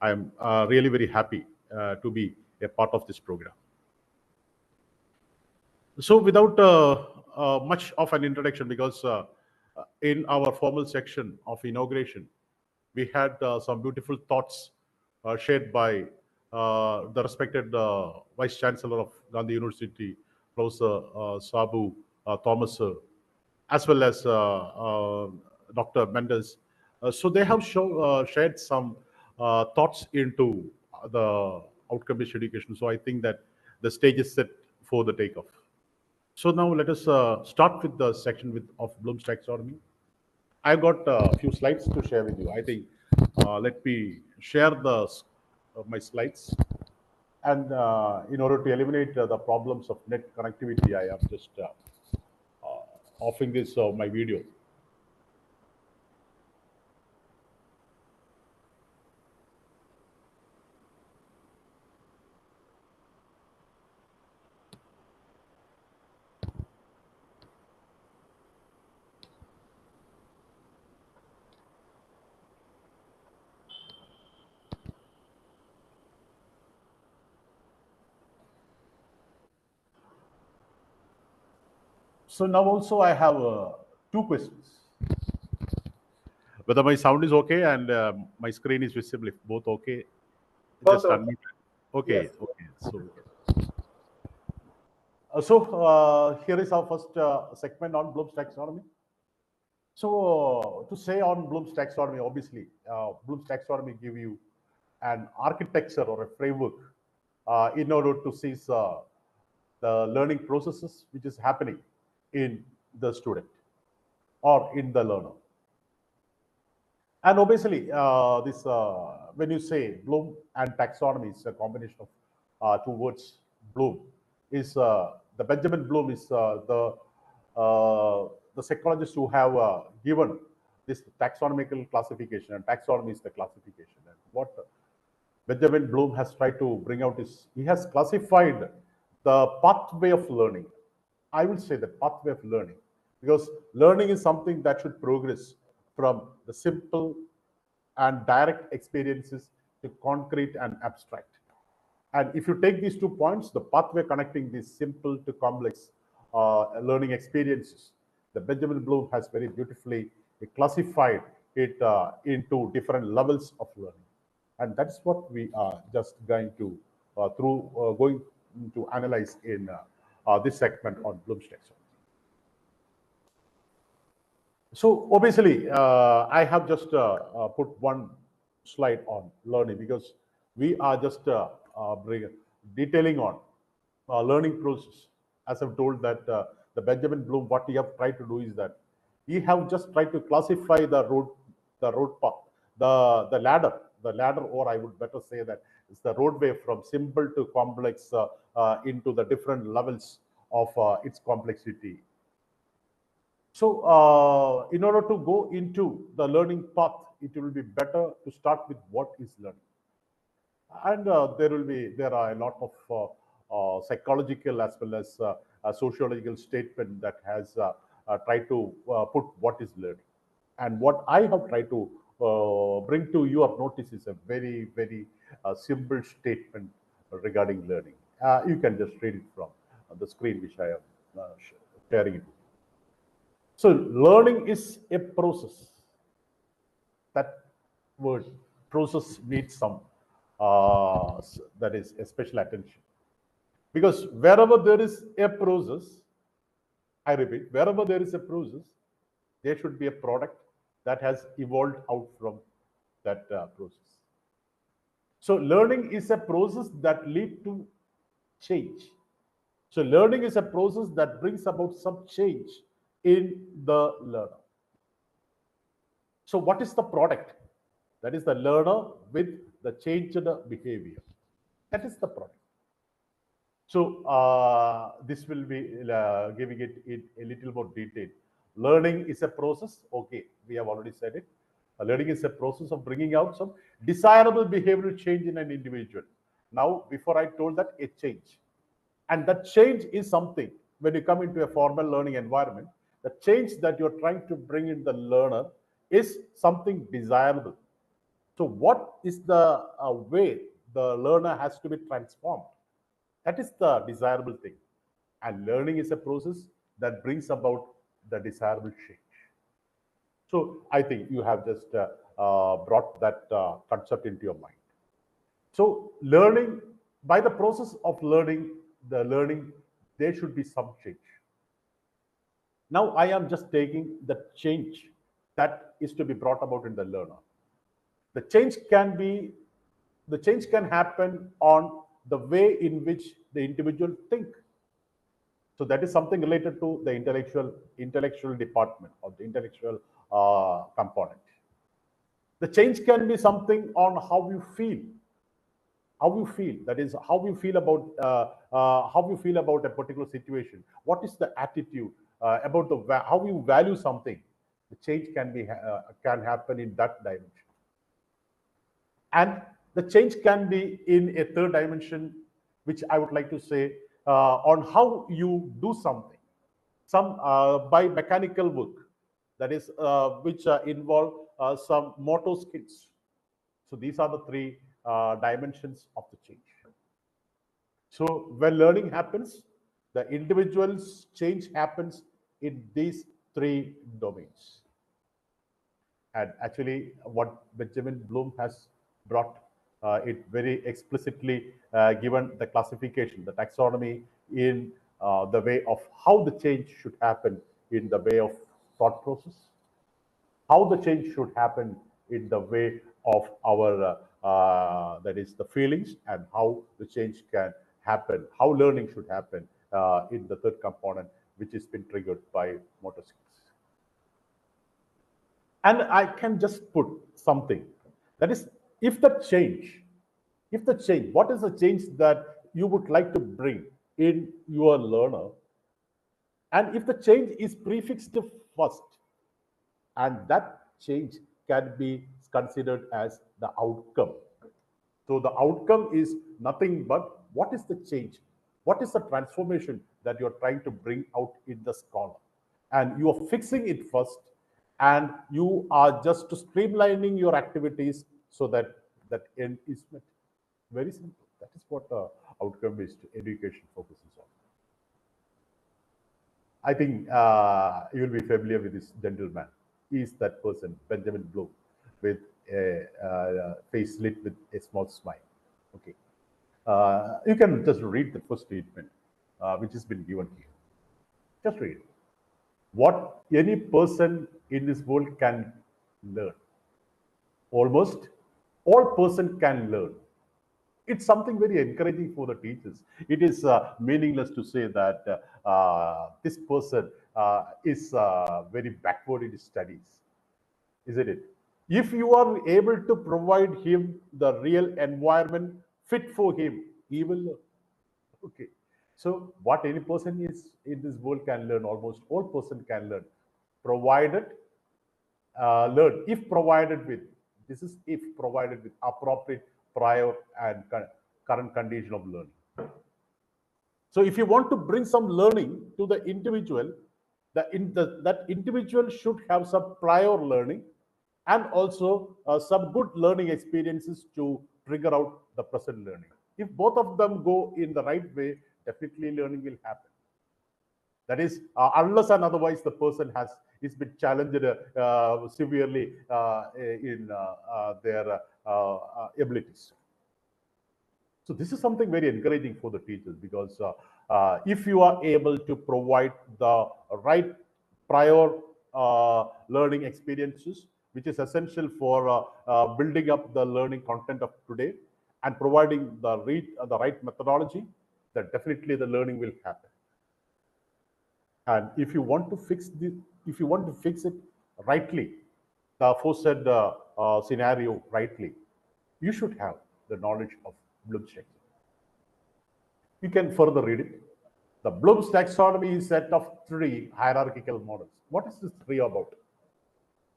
I am really very happy to be a part of this program. So without much of an introduction, because in our formal section of inauguration, we had some beautiful thoughts shared by the respected Vice Chancellor of Gandhi University, Professor Sabu Thomas, as well as Dr. Mendes. So they have shared some thoughts into the outcome-based education. So I think that the stage is set for the takeoff. So now let us start with the section of Bloom's taxonomy. I've got a few slides to share with you. I think let me share my slides. And in order to eliminate the problems of net connectivity, I am just offering this my video. So now also I have 2 questions. Whether my sound is okay and my screen is visible, if both okay, Both just okay. unmute. Okay, Yes. okay. So here is our first segment on Bloom's taxonomy. So to say on Bloom's taxonomy, obviously, Bloom's taxonomy give you an architecture or a framework in order to see the learning processes which is happening in the student or in the learner. And obviously, this when you say Bloom and taxonomy, it's a combination of 2 words. Bloom is the Benjamin Bloom is the psychologists who have given this taxonomical classification, and taxonomy is the classification. And what Benjamin Bloom has tried to bring out is he has classified the pathway of learning. I will say the pathway of learning, because learning is something that should progress from the simple and direct experiences to concrete and abstract. And if you take these 2 points, the pathway connecting these simple to complex learning experiences, the Benjamin Bloom has very beautifully classified it into different levels of learning. And that's what we are just going to going to analyze in this segment on Bloom's taxonomy. So obviously, I have just put one slide on learning because we are just detailing on learning process. As I've told that the Benjamin Bloom, what he have tried to do is that he have just tried to classify the road path, the ladder, or I would better say that it's the roadway from simple to complex into the different levels of its complexity. So in order to go into the learning path, it will be better to start with what is learning. And there are a lot of psychological as well as sociological statement that has tried to put what is learning. And what I have tried to bring to your notice is a very, very simple statement regarding learning. You can just read it from the screen which I am sharing it. So learning is a process. That word process needs some that is a special attention, because wherever there is a process, I repeat, wherever there is a process, there should be a product that has evolved out from that process. So learning is a process that leads to change. So learning is a process that brings about some change in the learner. So what is the product? That is the learner with the changed behavior. That is the product. So this will be giving it a little more detail. Learning is a process. Okay, we have already said it. Learning is a process of bringing out some desirable behavioral change in an individual. Now, before I told that, a change. And that change is something, when you come into a formal learning environment, the change that you're trying to bring in the learner is something desirable. So what is the way the learner has to be transformed? That is the desirable thing. And learning is a process that brings about the desirable change. So I think you have just brought that concept into your mind. So learning, by the process of learning, there should be some change. Now I am just taking the change that is to be brought about in the learner. The change can happen on the way in which the individual think. So that is something related to the intellectual department or the intellectual component. The change can be something on how you feel. That is, how you feel about a particular situation. What is the attitude about how you value something? The change can happen in that dimension. And the change can be in a third dimension, which I would like to say on how you do something, by mechanical work, that is, which involve some motor skills. So these are the three dimensions of the change. So when learning happens, the individual's change happens in these three domains. And actually, what Benjamin Bloom has brought it very explicitly given the classification, the taxonomy, in the way of how the change should happen in the way of thought process, how the change should happen in the way of our that is the feelings, and how the change can happen, how learning should happen in the third component, which has been triggered by motor skills. And I can just put something, that is, if the change, what is the change that you would like to bring in your learner? And if the change is prefixed first, and that change can be considered as the outcome. So the outcome is nothing but what is the change? What is the transformation that you're trying to bring out in the scholar? And you are fixing it first, and you are just streamlining your activities so that that end is met. Very simple. That is what outcome-based education focuses on. I think you will be familiar with this gentleman. He is that person, Benjamin Bloom, with a face lit with a small smile. Okay. You can just read the first statement, which has been given here. Just read it. what any person in this world can learn. Almost all person can learn. It's something very encouraging for the teachers. It is meaningless to say that this person is very backward in his studies, isn't it? If you are able to provide him the real environment fit for him, he will learn. Okay. So what any person is in this world can learn, almost all person can learn, provided learn if provided with, this is if provided with appropriate prior and current condition of learning. So if you want to bring some learning to the individual, that individual should have some prior learning and also some good learning experiences to trigger out the present learning. If both of them go in the right way, definitely learning will happen. That is, unless and otherwise the person is been challenged severely in their abilities. So this is something very encouraging for the teachers, because if you are able to provide the right prior learning experiences, which is essential for building up the learning content of today and providing the right methodology, then definitely the learning will happen. And if you want to fix it rightly, the aforesaid scenario rightly, you should have the knowledge of Bloom's taxonomy. You can further read it. The Bloom's taxonomy is a set of 3 hierarchical models. What is this 3 about?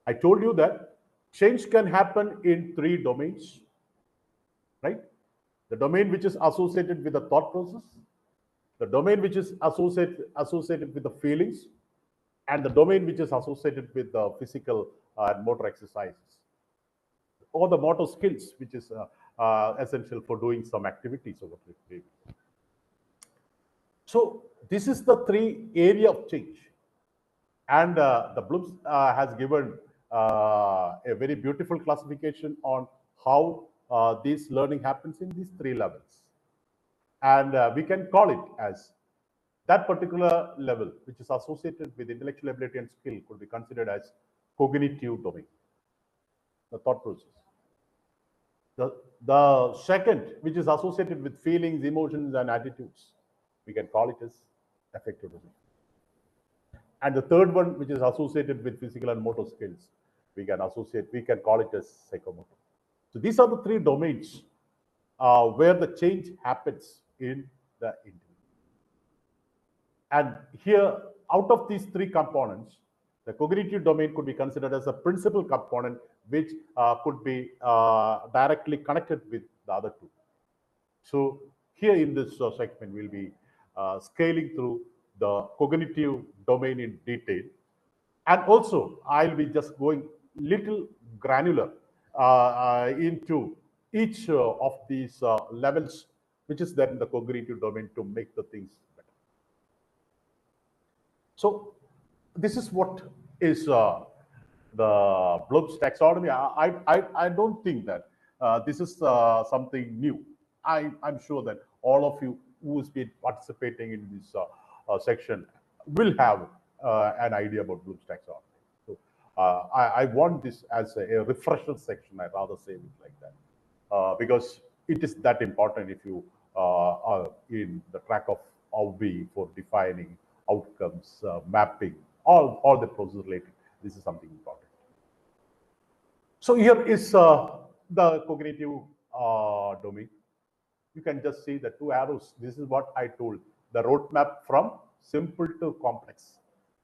I told you that change can happen in 3 domains, right? The domain which is associated with the thought process, the domain which is associated with the feelings, and the domain which is associated with the physical and motor exercises, or the motor skills, which is essential for doing some activities over the day. So this is the 3 area of change, and the Bloom has given a very beautiful classification on how this learning happens in these 3 levels. And we can call it as that particular level, which is associated with intellectual ability and skill, could be considered as cognitive domain, the thought process. The second, which is associated with feelings, emotions, and attitudes, we can call it as affective domain. And the third one, which is associated with physical and motor skills, we can call it as psychomotor. So these are the 3 domains where the change happens in the individual. And here, out of these 3 components, the cognitive domain could be considered as a principal component, which could be directly connected with the other 2. So here in this segment, we'll be scaling through the cognitive domain in detail. And also, I'll be just going little granular into each of these levels, which is there in the cognitive domain, to make the things better. So this is what is the Bloom's taxonomy. I don't think that this is something new. I'm sure that all of you who has been participating in this section will have an idea about Bloom's taxonomy. So I want this as a refresher section. I'd rather say it like that, because it is that important if you are in the track of OBE for defining outcomes, mapping, all the process related. This is something important. So here is the cognitive domain. You can just see the 2 arrows. This is what I told, the roadmap from simple to complex.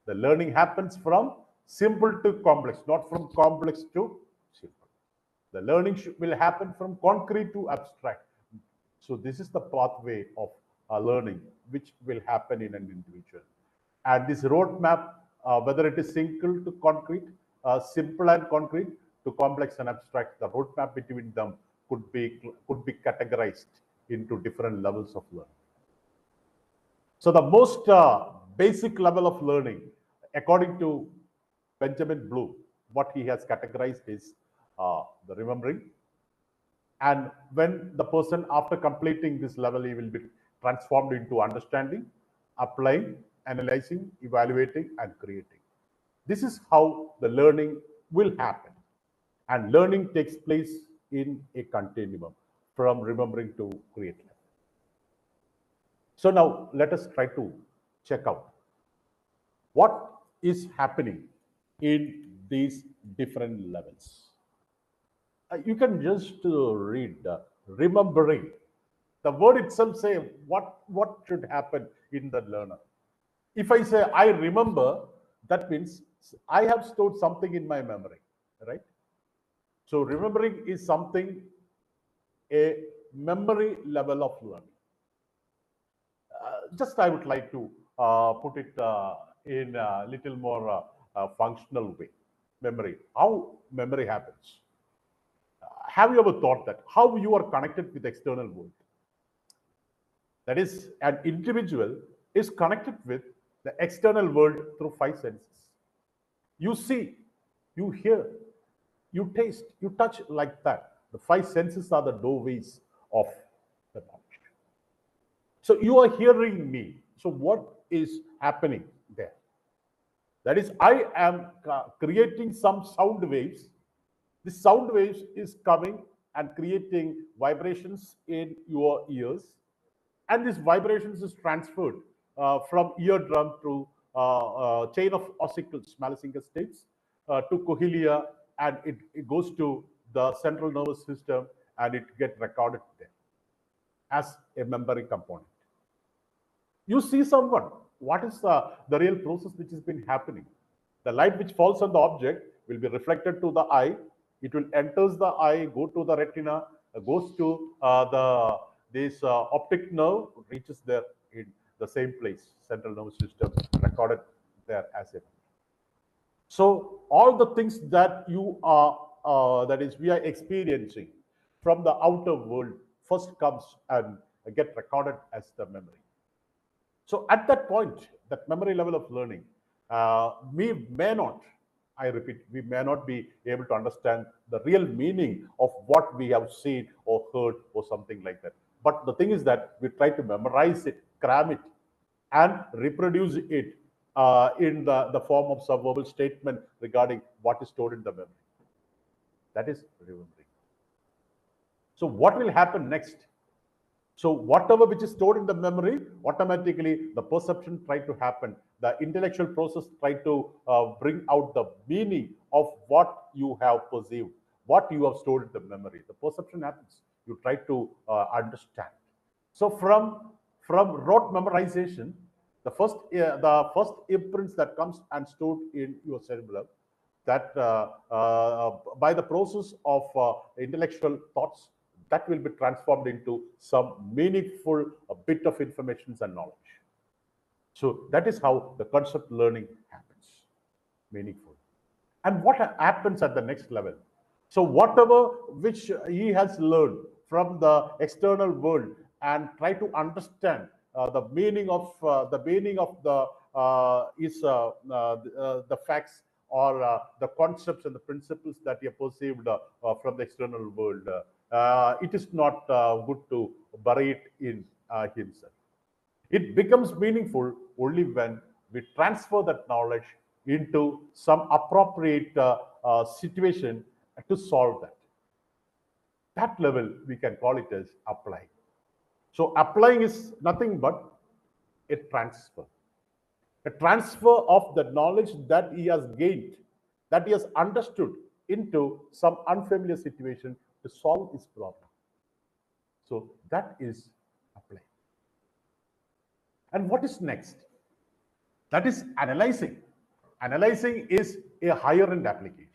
The learning happens from simple to complex, not from complex to simple. The learning will happen from concrete to abstract. So this is the pathway of learning which will happen in an individual. And this roadmap, whether it is simple to concrete, simple and concrete to complex and abstract, the roadmap between them could be categorized into different levels of learning. So the most basic level of learning, according to Benjamin Bloom, what he has categorized is the remembering. And when the person, after completing this level, he will be transformed into understanding, applying, analyzing, evaluating, and creating. This is how the learning will happen. And learning takes place in a continuum from remembering to create. So now let us try to check out what is happening in these different levels. You can just read remembering. The word itself says what should happen in the learner. If I say I remember, that means I have stored something in my memory, right? So remembering is something, a memory level of learning. Just I would like to put it in a little more functional way. Memory, how memory happens. Have you ever thought that how you are connected with the external world? That is, an individual is connected with the external world through 5 senses. You see, you hear, you taste, you touch, like that. The 5 senses are the doorways of the knowledge. So you are hearing me. So what is happening there? That is, I am creating some sound waves. This sound waves is coming and creating vibrations in your ears. And this vibrations is transferred from eardrum to chain of ossicles, Smallinger states, to cochlear, and it goes to the central nervous system, and it gets recorded there as a memory component. You see someone, what is the real process which has been happening? The light which falls on the object will be reflected to the eye. It will enters the eye, go to the retina, goes to this optic nerve, reaches there in the same place, central nervous system, recorded there as it. So all the things that you are, that is, we are experiencing from the outer world first comes and get recorded as the memory. So at that point, that memory level of learning, we may not, I repeat, we may not be able to understand the real meaning of what we have seen or heard or something like that. But the thing is that we try to memorize it, cram it, and reproduce it in the form of subverbal statement regarding what is stored in the memory. That is remembering. So what will happen next? So whatever which is stored in the memory, automatically the perception try to happen. The intellectual process try to bring out the meaning of what you have perceived, what you have stored in the memory. The perception happens. You try to understand. So from rote memorization, the first imprints that comes and stored in your cerebellum, that by the process of intellectual thoughts, that will be transformed into some meaningful bit of information and knowledge. So that is how the concept learning happens, meaningful. And what happens at the next level? So whatever which he has learned from the external world and try to understand the meaning of the facts or the concepts and the principles that he perceived from the external world. It is not good to bury it in himself. It becomes meaningful only when we transfer that knowledge into some appropriate situation to solve that. That level we can call it as applying. So applying is nothing but a transfer of the knowledge that he has gained, that he has understood, into some unfamiliar situation to solve his problem. So that is applying. And what is next? That is analyzing. Analyzing is a higher end application.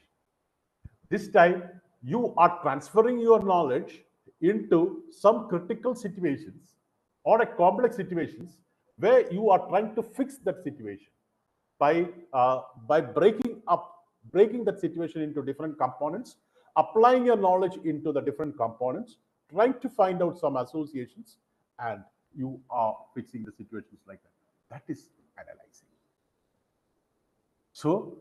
This time you are transferring your knowledge into some critical situations or a complex situations where you are trying to fix that situation by breaking that situation into different components, applying your knowledge into the different components, trying to find out some associations, and you are fixing the situations like that. That is analyzing. So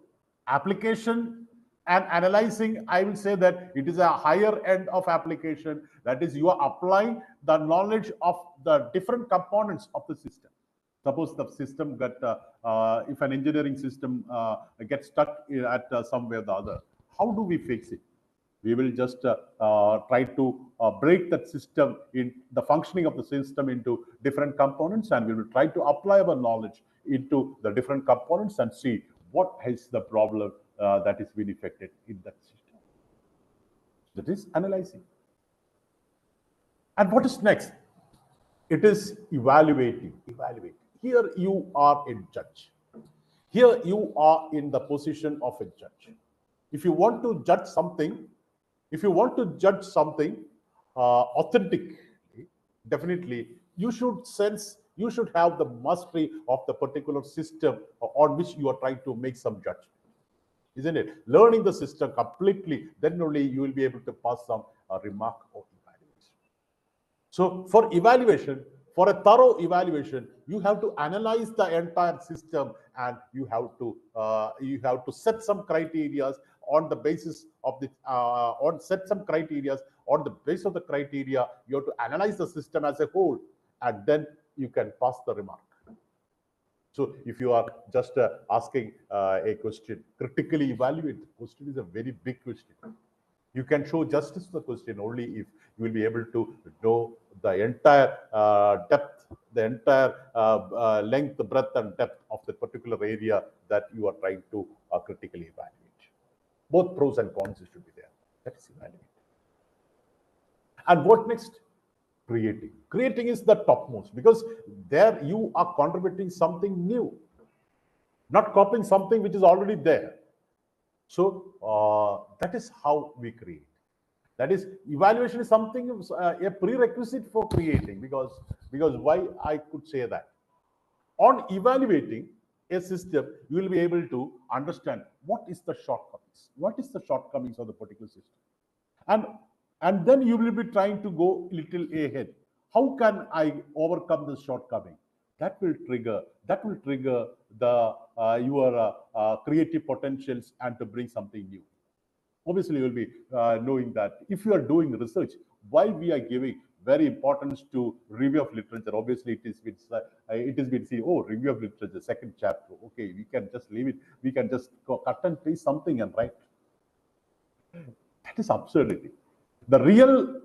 application and analyzing, I will say that it is a higher end of application. That is, you are applying the knowledge of the different components of the system. Suppose the system got, if an engineering system gets stuck at somewhere or the other, how do we fix it? We will just try to break that system in the functioning of the system into different components, and we will try to apply our knowledge into the different components and see what is the problem that is being affected in that system. That is analyzing. And what is next? It is evaluating. Here you are a judge. Here you are in the position of a judge. If you want to judge something, authentically, definitely you should have the mastery of the particular system on which you are trying to make some judgment, isn't it? Learning the system completely, then only you will be able to pass some remark or evaluation. So for evaluation, for a thorough evaluation, you have to analyze the entire system, and you have to set some criteria on the basis of the on the basis of the criteria. You have to analyze the system as a whole, and then you can pass the remark. So if you are just asking a question, critically evaluate the question is a very big question. You can show justice to the question only if you will be able to know the entire depth, the entire length, breadth, and depth of the particular area that you are trying to critically evaluate. Both pros and cons should be there. That is evaluating. And what next? Creating. Creating is the topmost, because there you are contributing something new, not copying something which is already there. So that is how we create. That is, evaluation is something, a prerequisite for creating, because why I could say that? On evaluating a system, you will be able to understand what is the shortcomings of the particular system. And then you will be trying to go a little ahead. How can I overcome this shortcoming? That will trigger the your creative potentials and to bring something new. Obviously, you will be knowing that if you are doing research, why we are giving very importance to review of literature. Obviously, it is been seen, oh, review of literature, second chapter. Okay, we can just leave it. We can just cut and paste something and write. That is absurdity. The real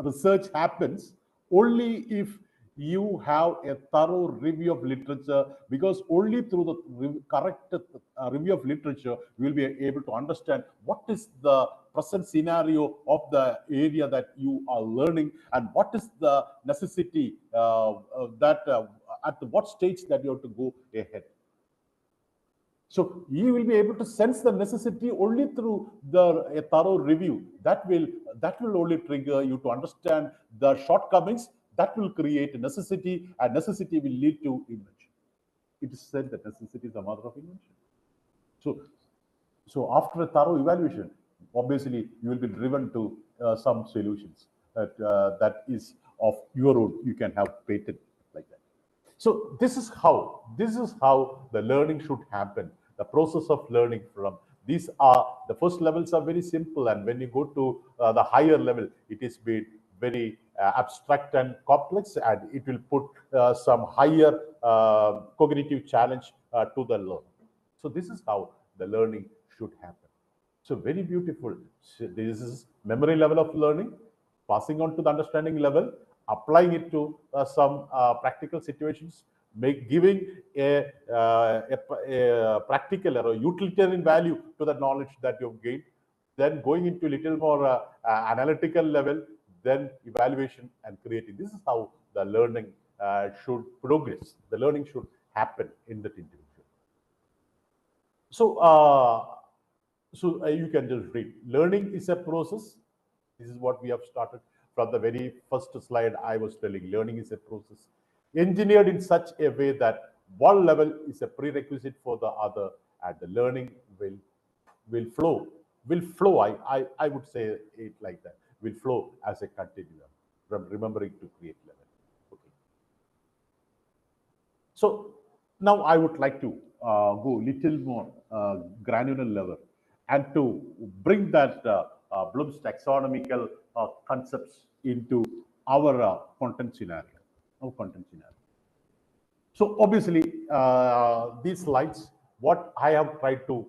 research happens only if you have a thorough review of literature, because only through the correct review of literature, you will be able to understand what is the present scenario of the area that you are learning, and what is the necessity at what stage that you have to go ahead. So you will be able to sense the necessity only through a thorough review. That will only trigger you to understand the shortcomings. That will create a necessity, and necessity will lead to invention. It is said that necessity is the mother of invention. So after a thorough evaluation, obviously you will be driven to some solutions that is of your own. You can have patent like that. So this is how the learning should happen. The process of learning from these are the first levels are very simple, and when you go to the higher level, it is been very abstract and complex, and it will put some higher cognitive challenge to the learner. So this is how the learning should happen. So very beautiful. So this is memory level of learning, passing on to the understanding level, applying it to some practical situations, giving a practical or a utilitarian value to the knowledge that you've gained, then going into a little more analytical level, then evaluation and creating. This is how the learning should progress. The learning should happen in that individual. So, you can just read. Learning is a process. This is what we have started from the very first slide I was telling. Learning is a process engineered in such a way that one level is a prerequisite for the other, and the learning will flow. I would say it like that. Will flow as a continuum from remembering to create level. Okay. So now I would like to go little more granular level and to bring that Bloom's taxonomical concepts into our content scenario. So obviously, these slides, what I have tried to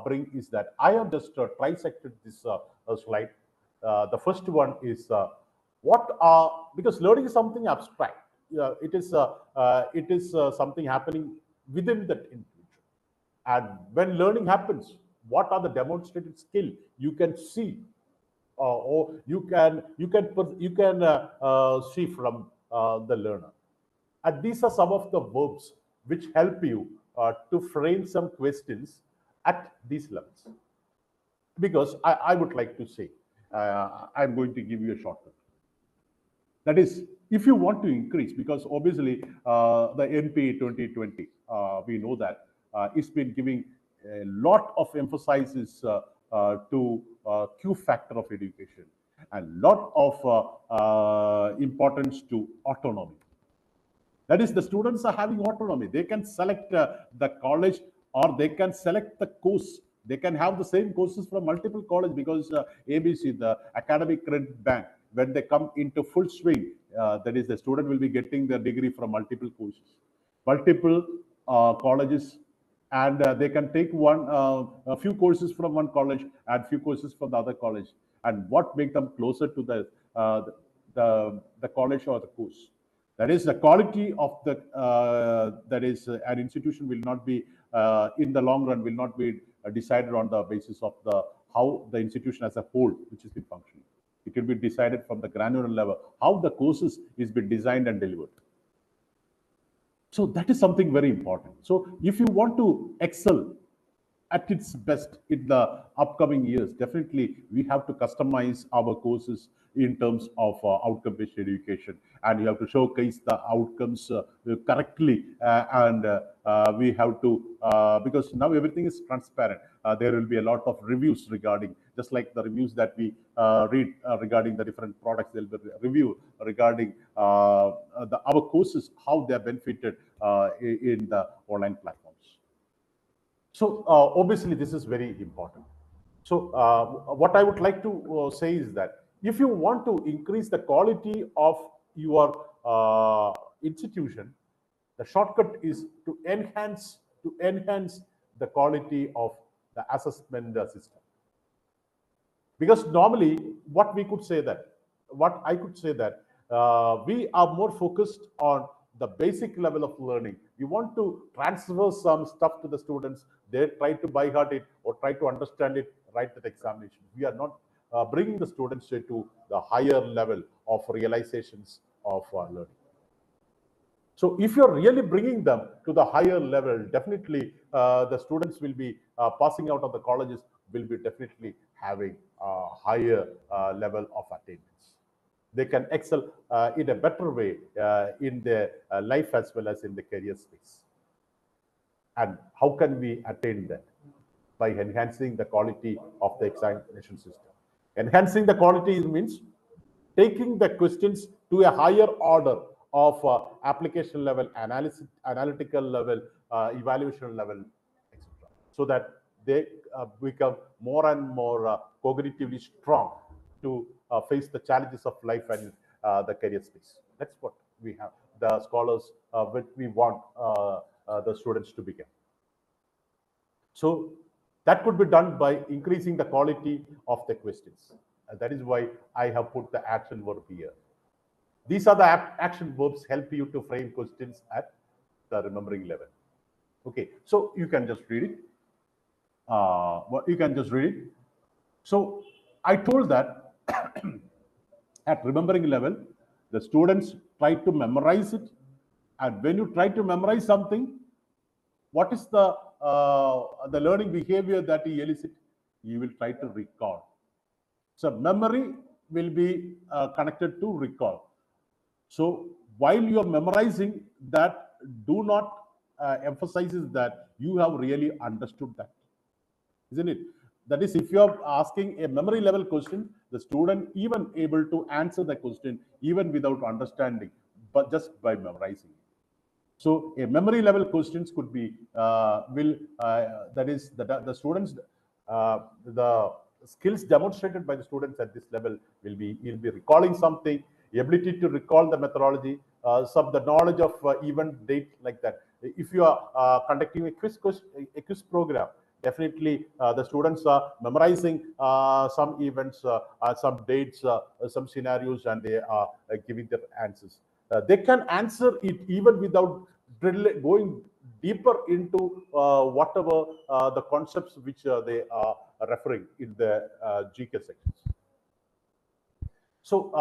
bring is that I have just trisected this slide. The first one is because learning is something abstract. It is something happening within that individual. And when learning happens, what are the demonstrated skill you can see, or you can see from the learner. And these are some of the verbs which help you to frame some questions at these levels. Because I would like to say, I'm going to give you a shortcut. That is, if you want to increase, because obviously the NP 2020, we know that it's been giving a lot of emphasis to Q factor of education and lot of importance to autonomy. That is, the students are having autonomy. They can select the college, or they can select the course. They can have the same courses from multiple colleges, because ABC, the academic credit bank, when they come into full swing, that is, the student will be getting their degree from multiple courses, multiple colleges, and they can take a few courses from one college and few courses from the other college. And what makes them closer to the college or the course? That is, the quality of the that is, an institution will not be in the long run will not be decided on the basis of how the institution as a whole, which has been functioning. It will be decided from the granular level, how the courses is been designed and delivered. So that is something very important. So if you want to excel at its best in the upcoming years, definitely we have to customize our courses in terms of outcome-based education, and you have to showcase the outcomes correctly, and we have to, because now everything is transparent. There will be a lot of reviews regarding, just like the reviews that we read regarding the different products. There will be a review regarding our courses, how they are benefited in the online platforms. So obviously this is very important. So what I would like to say is that if you want to increase the quality of your institution, the shortcut is to enhance the quality of the assessment system. Because normally what I could say that we are more focused on the basic level of learning. We want to transfer some stuff to the students. They try to by heart it or try to understand it, write that examination. We are not bringing the students to the higher level of realizations of learning. So if you're really bringing them to the higher level, definitely the students will be passing out of the colleges, will be definitely having a higher level of attainments. They can excel in a better way in their life as well as in the career space. And how can we attain that? By enhancing the quality of the examination system. Enhancing the quality means taking the questions to a higher order of application level, analytical level, evaluation level, etc. So that they become more and more cognitively strong to face the challenges of life and the career space. That's what we have, the scholars, what we want the students to become. So that could be done by increasing the quality of the questions. And that is why I have put the action verb here. These are the action verbs help you to frame questions at the remembering level. Okay, so you can just read it. So I told that at remembering level, the students try to memorize it. And when you try to memorize something, what is the learning behavior that you elicit? You will try to recall. So memory will be connected to recall. So while you are memorizing that, do not emphasizes that you have really understood that, isn't it? That is, if you are asking a memory level question, the student even able to answer the question even without understanding, but just by memorizing. So a memory level questions could be that is the students the skills demonstrated by the students at this level will be, he'll be recalling something, ability to recall the methodology, the knowledge of event date like that. If you are conducting a quiz program, definitely the students are memorizing some events, some dates, some scenarios, and they are giving their answers. They can answer it even without going deeper into whatever the concepts which they are referring in the GK sections. So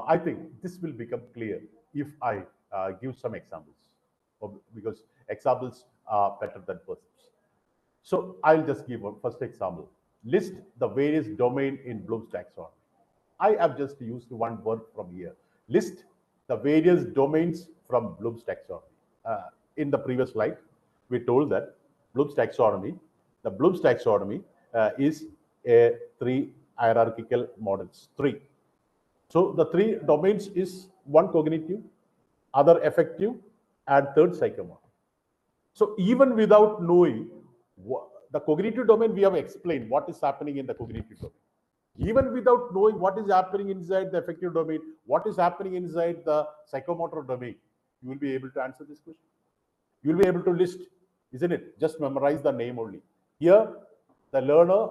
I think this will become clear if I give some examples, because examples are better than persons. So I'll just give one first example. List the various domains in Bloom's taxonomy. I have just used one word from here. List the various domains from Bloom's taxonomy. In the previous slide, we told that Bloom's taxonomy, the Bloom's taxonomy is a 3 hierarchical models, 3. So the 3 domains is 1 cognitive, other affective, and 3rd psychomotor. So even without knowing the cognitive domain, we have explained what is happening in the cognitive domain. Even without knowing what is happening inside the affective domain, what is happening inside the psychomotor domain, you will be able to answer this question. You will be able to list, isn't it? Just memorize the name only. Here, the learner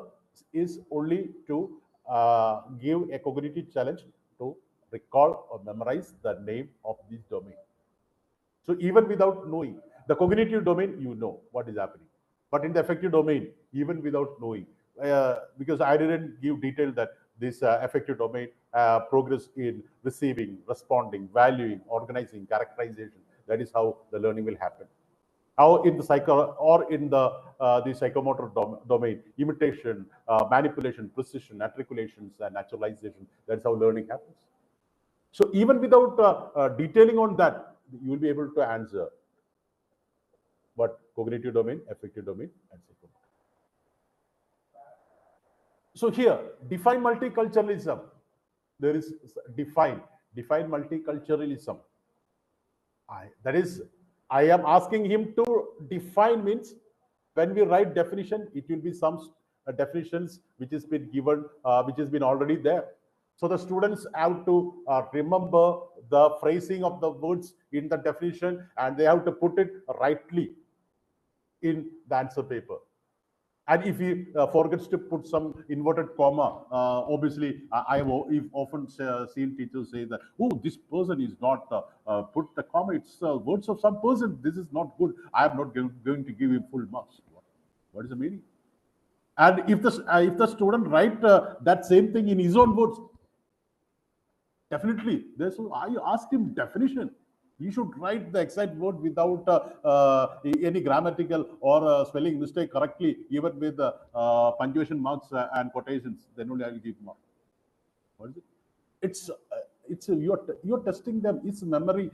is only to give a cognitive challenge to recall or memorize the name of this domain. So even without knowing the cognitive domain, you know what is happening. But in the affective domain, even without knowing, because I didn't give detail that this affective domain progress in receiving, responding, valuing, organizing, characterization. That is how the learning will happen. How in the the psychomotor domain, imitation, manipulation, precision, articulations, and naturalization. That's how learning happens. So even without detailing on that, you will be able to answer what cognitive domain, affective domain, and psychomotor. So here, define multiculturalism. There is define multiculturalism. I am asking him to define, means when we write definition, it will be some definitions which has been given, which has been already there. So the students have to remember the phrasing of the words in the definition, and they have to put it rightly in the answer paper. And if he forgets to put some inverted comma, obviously, I have often seen teachers say that, oh, this person is not put the comma, it's words of some person. This is not good. I am not going to give him full marks. What is the meaning? And if the student write that same thing in his own words, definitely, I ask him definition. You should write the exact word without any grammatical or spelling mistake correctly, even with punctuation marks and quotations. Then only I will give mark. What is it? You're testing them. It's memory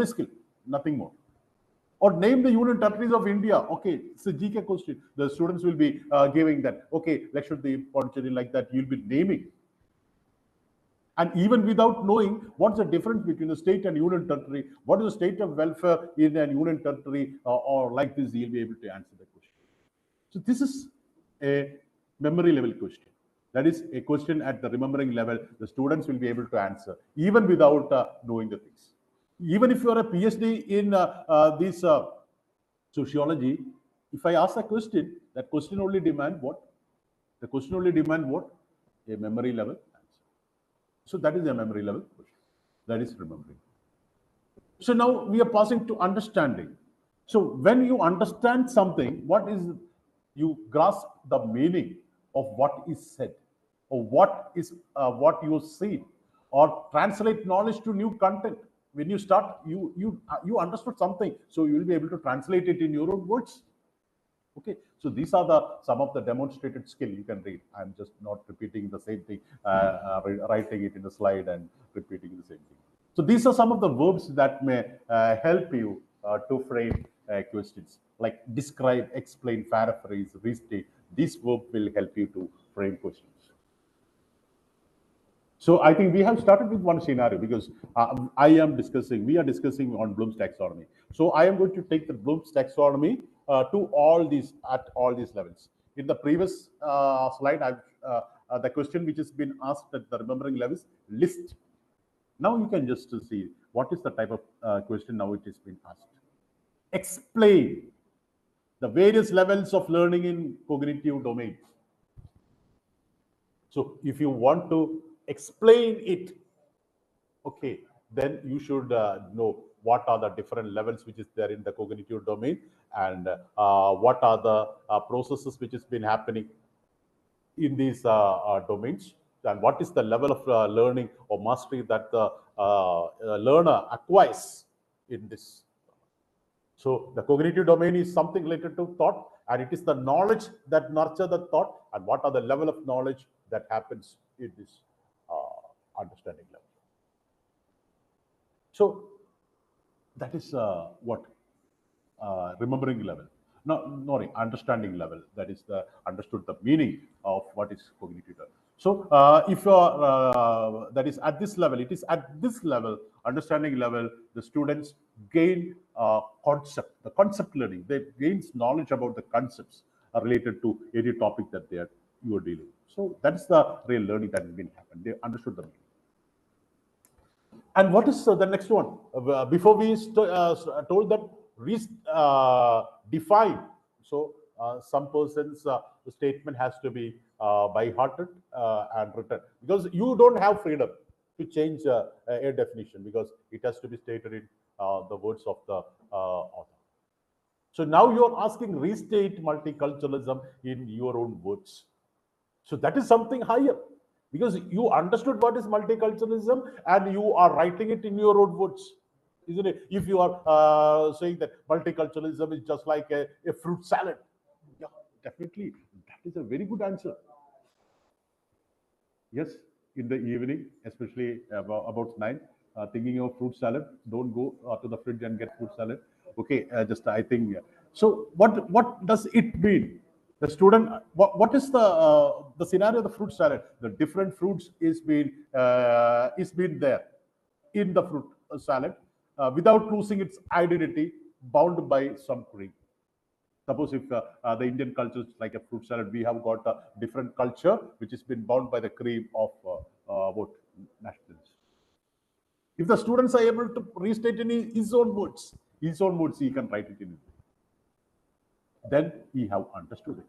skill, nothing more. Or name the union territories of India. Okay, it's a GK question. The students will be giving that. Okay, Lakshadweep, Pondicherry, like that. You'll be naming. And even without knowing what's the difference between a state and union territory, what is the state of welfare in a union territory, or like this, you'll be able to answer the question. So this is a memory level question. That is a question at the remembering level. The students will be able to answer even without knowing the things. Even if you are a PhD in this sociology, if I ask a question, that question only demand what? The question only demand what? A memory level. So that is a memory level question. That is remembering. So now we are passing to understanding. So when you understand something, you grasp the meaning of what is said, or what you see, or translate knowledge to new content. When you start, you understood something, so you will be able to translate it in your own words. Okay, so these are some of the demonstrated skill you can read. I'm just not repeating the same thing, writing it in the slide and repeating the same thing. So these are some of the verbs that may help you to frame questions, like describe, explain, paraphrase, restate. This verb will help you to frame questions. So I think we have started with one scenario, because we are discussing on Bloom's taxonomy. So I am going to take the Bloom's taxonomy to all these levels. In the previous slide, the question which has been asked at the remembering levels, list Now you can just see what is the type of question now it is being asked. Explain the various levels of learning in cognitive domains. So if you want to explain it, okay, then you should know what are the different levels which is there in the cognitive domain, and what are the processes which has been happening in these domains, and what is the level of learning or mastery that the learner acquires in this. So the cognitive domain is something related to thought, and it is the knowledge that nurture the thought, and what are the level of knowledge that happens in this understanding level. So that is what remembering level. No, sorry, understanding level. That is the understood the meaning of what is cognitive level. So if that is at this level, it is at this level, understanding level, the students gain concept, the concept learning. They gain knowledge about the concepts related to any topic that you are dealing with. So that's the real learning that has been happened. They understood the meaning. And what is the next one? Before we told that define. So some person's statement has to be by-hearted and written, because you don't have freedom to change a definition, because it has to be stated in the words of the author. So now you are asking restate multiculturalism in your own words. So that is something higher, because you understood what is multiculturalism and you are writing it in your own words, isn't it? If you are saying that multiculturalism is just like a fruit salad, yeah, definitely, that is a very good answer. Yes, in the evening, especially about 9, thinking of fruit salad, don't go to the fridge and get fruit salad. Okay, just I think. So what does it mean? The student, what is the scenario of the fruit salad? The different fruits is been there in the fruit salad without losing its identity, bound by some cream. Suppose if the Indian culture is like a fruit salad, we have got a different culture which has been bound by the cream of what nationalism. If the students are able to restate in his own words, he can write it in. Then he have understood it.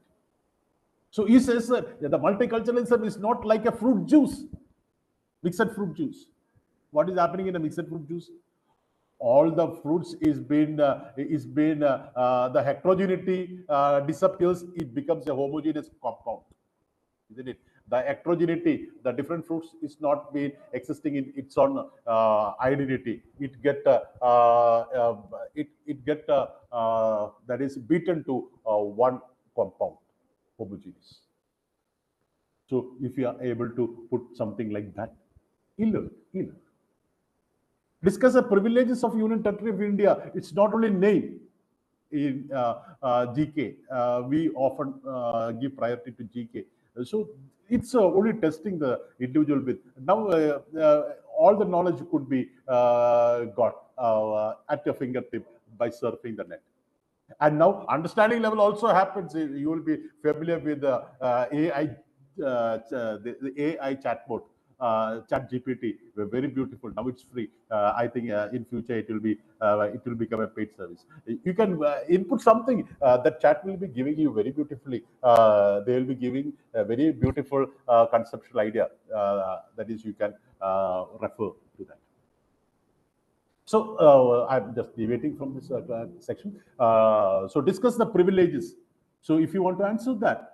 So he says that the multiculturalism is not like a fruit juice, mixed fruit juice. What is happening in a mixed fruit juice? All the fruits the heterogeneity disappears. It becomes a homogeneous compound, isn't it? The heterogeneity, the different fruits is not been existing in its own identity. It get that is beaten to one compound, homogeneous. So if you are able to put something like that, he'll learn. Discuss the privileges of Union Territory of India. It's not only name in GK. We often give priority to GK. So it's only testing the individual with. Now all the knowledge could be got at your fingertip by surfing the net. And now understanding level also happens. You will be familiar with the AI, the AI chatbot. ChatGPT, very beautiful. Now it's free. I think in future it will become a paid service. You can input something that chat will be giving you very beautifully. They will be giving a very beautiful conceptual idea. That is, you can refer to that. So I'm just deviating from this section. So discuss the privileges. So if you want to answer that,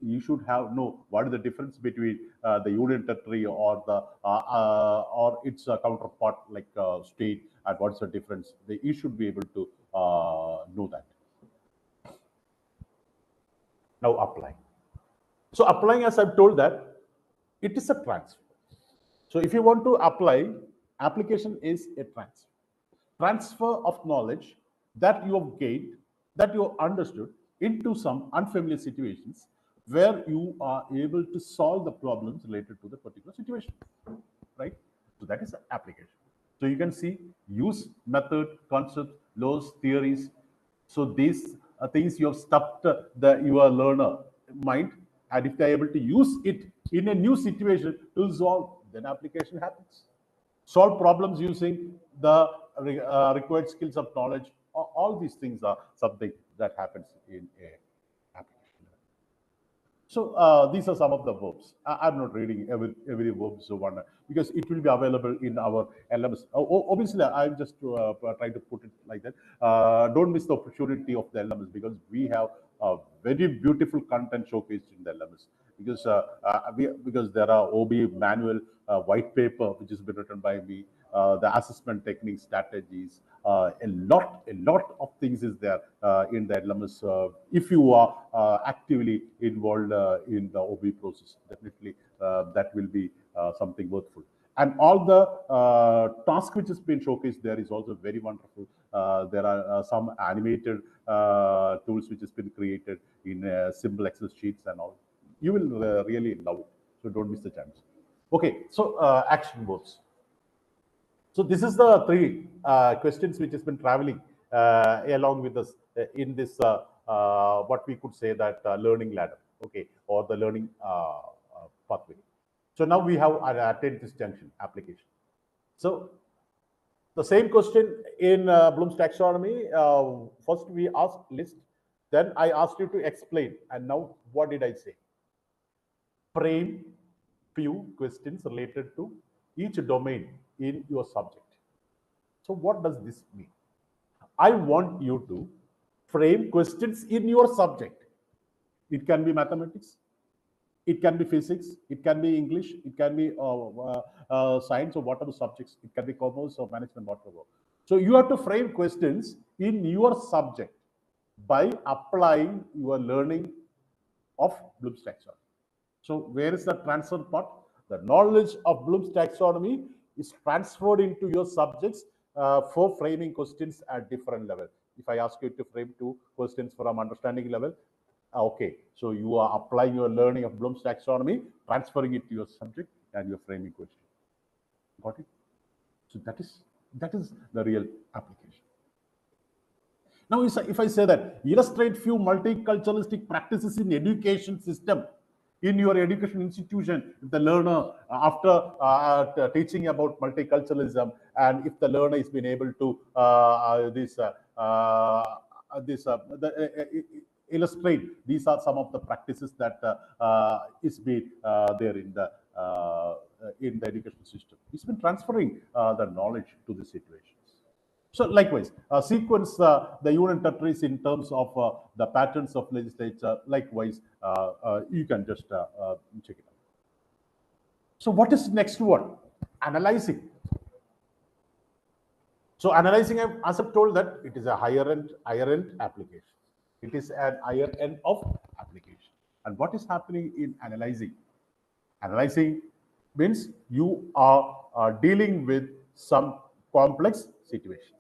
you should know what is the difference between the Union Territory or the or its counterpart like state, and what's the difference. You should be able to know that. Now apply. So applying, as I've told that, it is a transfer. So if you want to apply, application is a transfer. Transfer of knowledge that you have gained, that you have understood into some unfamiliar situations, where you are able to solve the problems related to the particular situation, right? So that is the application. So you can see use, method, concept, laws, theories. So these are things you have stuffed your learner mind, and if they are able to use it in a new situation to solve, then application happens. solve problems using the required skills of knowledge. All these things are something that happens in a application. So these are some of the verbs. I'm not reading every verb so one because it will be available in our LMS. Obviously, I'm just trying to put it like that. Don't miss the opportunity of the LMS because we have very beautiful content showcased in the LMS. Because there are OBE manual white paper which has been written by me, the assessment techniques, strategies, a lot of things is there in the LMS. If you are actively involved in the OBE process, definitely that will be something worthwhile. And all the task which has been showcased there is also very wonderful. There are some animated tools which has been created in simple Excel sheets and all. You will really love it. So don't miss the chance. Okay, so action verbs. So this is the three questions which has been traveling along with us in this what we could say that learning ladder, okay, or the learning pathway. So now we have attained this junction application. So the same question in Bloom's taxonomy. First we asked list, then I asked you to explain, and now what did I say? Frame few questions related to each domain in your subject. So what does this mean? I want you to frame questions in your subject. It can be mathematics, it can be physics, it can be English, it can be science or whatever subjects, it can be commerce or management, whatever. So you have to frame questions in your subject by applying your learning of Bloom's taxonomy. So where is the transfer part? The knowledge of Bloom's taxonomy is transferred into your subjects for framing questions at different level. If I ask you to frame 2 questions from understanding level, okay, so you are applying your learning of Bloom's taxonomy, transferring it to your subject, and you're framing question. Got it? So that is the real application. Now, if I say that illustrate few multiculturalistic practices in education system in your education institution, if the learner after teaching about multiculturalism, and if the learner is been able to illustrate, these are some of the practices that is been there in the education system. It's been transferring the knowledge to the situations. So likewise, sequence the unit territories in terms of the patterns of legislature. Likewise, you can just check it out. So what is next one? Analyzing. So analyzing, as I've told that it is a higher end application. It is an higher end of application. And what is happening in analyzing? Analyzing means you are dealing with some complex situations.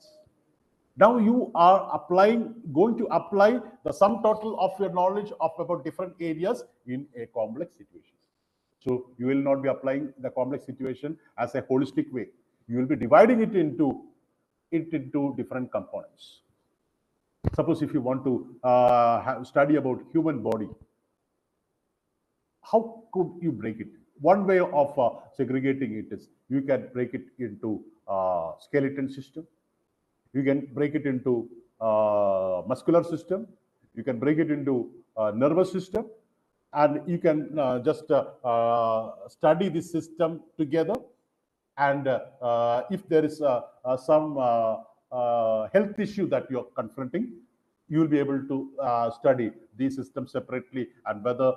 Now you are going to apply the sum total of your knowledge of about different areas in a complex situation. So you will not be applying the complex situation as a holistic way. You will be dividing it into different components. Suppose if you want to study about human body, how could you break it? One way of segregating it is you can break it into skeleton system. You can break it into muscular system. You can break it into nervous system, and you can just study this system together. And if there is some health issue that you are confronting, you will be able to study these systems separately, and whether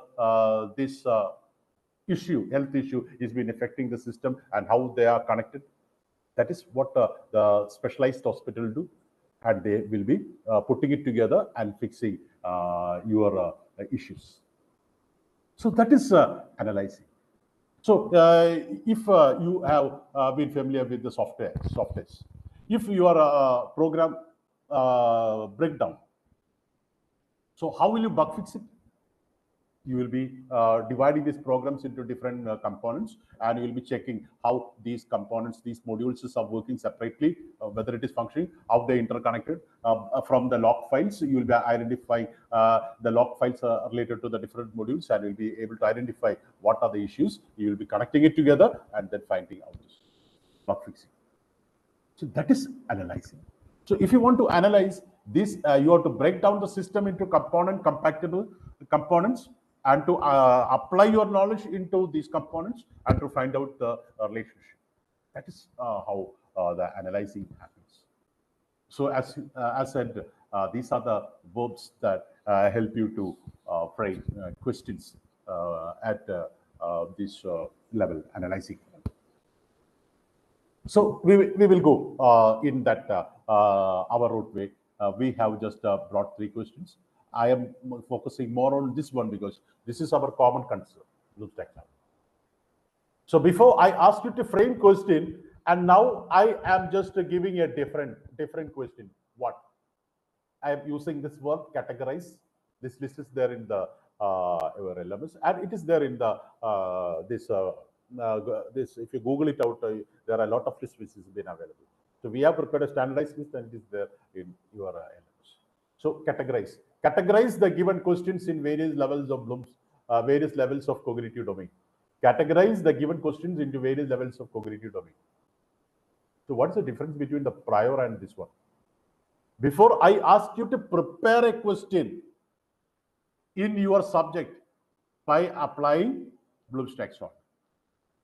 this health issue is been affecting the system and how they are connected. That is what the specialized hospital do, and they will be putting it together and fixing your issues. So that is analyzing. So if you have been familiar with the softwares, if your program breakdown, so how will you bug fix it? You will be dividing these programs into different components, and you will be checking how these components, these modules are working separately, whether it is functioning, how they interconnected. From the log files, you will be identifying the log files related to the different modules, and you'll be able to identify what are the issues. You will be connecting it together and then finding out this. bug fixing. So that is analyzing. So if you want to analyze this, you have to break down the system into compatible components and to apply your knowledge into these components and to find out the relationship. That is how the analyzing happens. So as said, these are the verbs that help you to frame questions at this level, analyzing. So we will go in that our route way. We have just brought 3 questions. I am focusing more on this one because this is our common concern. So before I ask you to frame question, and now I am just giving a different question. What? I am using this word categorize. This list is there in the your LMS, and it is there in the this if you Google it out, there are a lot of lists which has been available. So we have prepared a standardized list, and it is there in your LMS. So categorize the given questions in various levels of Bloom's various levels of cognitive domain. Categorize the given questions into various levels of cognitive domain. So what's the difference between the prior and this one? Before I ask you to prepare a question in your subject by applying Bloom's taxonomy.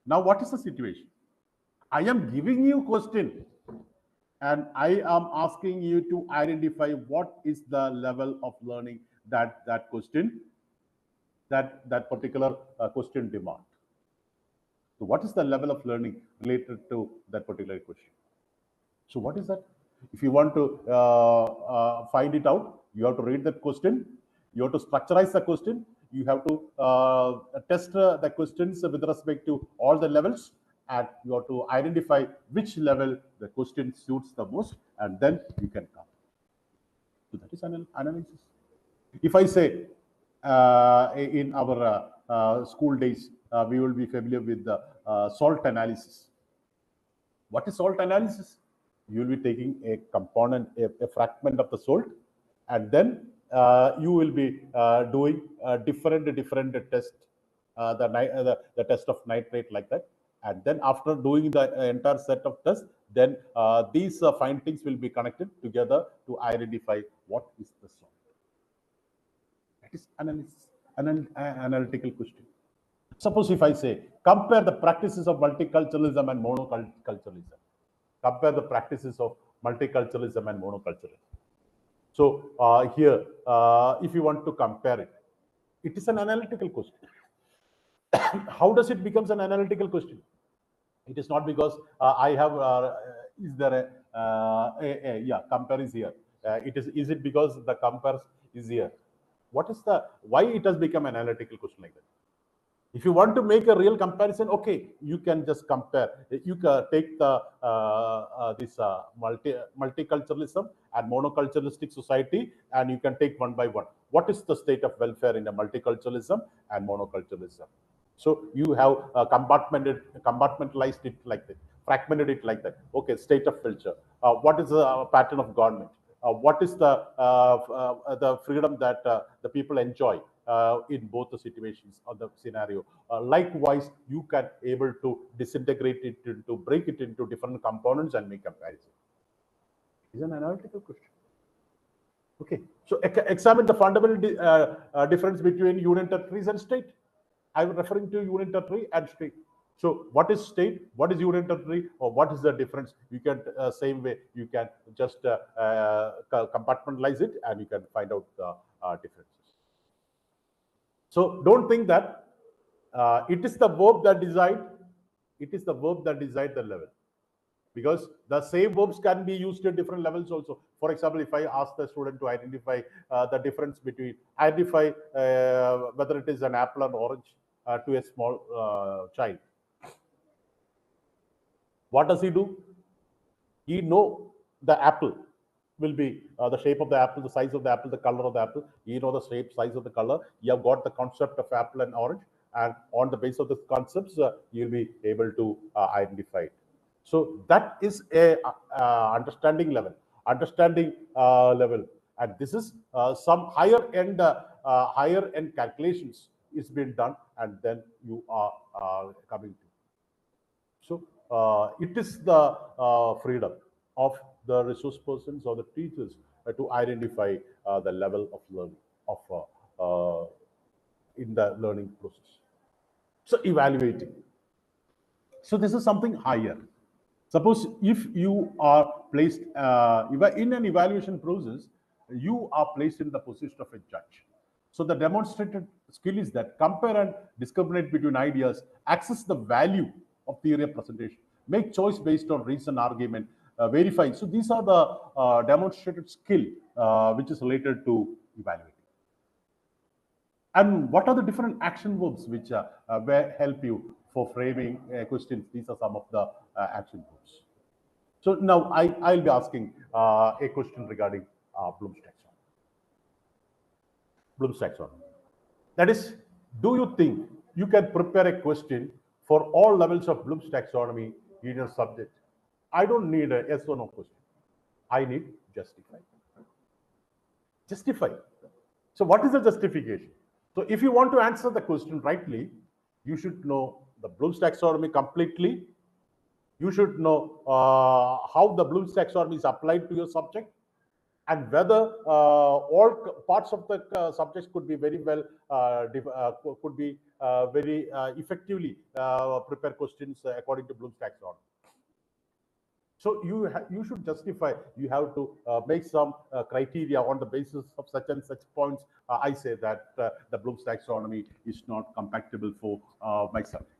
Now, what is the situation? I am giving you a question and I am asking you to identify what is the level of learning that question, that particular question demand. So what is the level of learning related to that particular question? So what is that? If you want to find it out, you have to read that question. You have to structureize the question. You have to test the questions with respect to all the levels, and you have to identify which level the question suits the most, and then you can come. So that is an analysis. If I say in our school days, we will be familiar with the salt analysis. What is salt analysis? You will be taking a component, a fragment of the salt, and then you will be doing different tests, the test of nitrate like that. And then after doing the entire set of tests, then these findings will be connected together to identify what is the salt. That is analysis, analytical question. Suppose if I say, compare the practices of multiculturalism and monoculturalism. Compare the practices of multiculturalism and monoculturalism. So here, if you want to compare it, it is an analytical question. How does it become an analytical question? It is not because I have, is there a compare is here. Is it because the compare is here? What is the, why it has become an analytical question like that? If you want to make a real comparison, okay, you can just compare. You can take the this multiculturalism and monoculturalistic society, and you can take one by one. What is the state of welfare in a multiculturalism and monoculturalism? So you have compartmentalized it like that, fragmented it like that. Okay, state of welfare. What is the pattern of government? What is the freedom that the people enjoy in both the situations or the scenario? Likewise, you can able to disintegrate it into, break it into different components and make comparison. It's an analytical question. Okay, so examine the fundamental difference between union territories and state. I'm referring to union territory and state. So what is state, what is union territory, or what is the difference? You can same way you can just compartmentalize it and you can find out the differences. So don't think that it is the verb that decide. It is the verb that decide the level, because the same verbs can be used at different levels also. For example, if I ask the student to identify the difference between, identify whether it is an apple or orange to a small child, what does he do? He know the apple will be the shape of the apple, the size of the apple, the color of the apple. You know the shape, size of the color. You have got the concept of apple and orange, and on the basis of the concepts, you'll be able to identify it. So that is a understanding level, and this is some higher end calculations is being done, and then you are coming to. So it is the freedom of the resource persons or the teachers to identify the level of learning of in the learning process. So evaluating. So this is something higher. Suppose if you are placed in an evaluation process, you are placed in the position of a judge. So the demonstrated skill is that compare and discriminate between ideas, access the value of theory of presentation, make choice based on reason, argument, verify. So these are the demonstrated skill which is related to evaluating. And what are the different action verbs which help you for framing questions? These are some of the action verbs. So now I'll be asking a question regarding Bloom's taxonomy. Bloom's taxonomy. That is, do you think you can prepare a question for all levels of Bloom's taxonomy in your subject? I don't need a yes or no question. I need justify. Justify. So what is the justification? So if you want to answer the question rightly, you should know the Bloom's taxonomy completely. You should know how the Bloom's taxonomy is applied to your subject, and whether all parts of the subjects could be very well, very effectively prepare questions according to Bloom's taxonomy. So you should justify. You have to make some criteria on the basis of such and such points. I say that the Bloom's taxonomy is not compatible for my subject.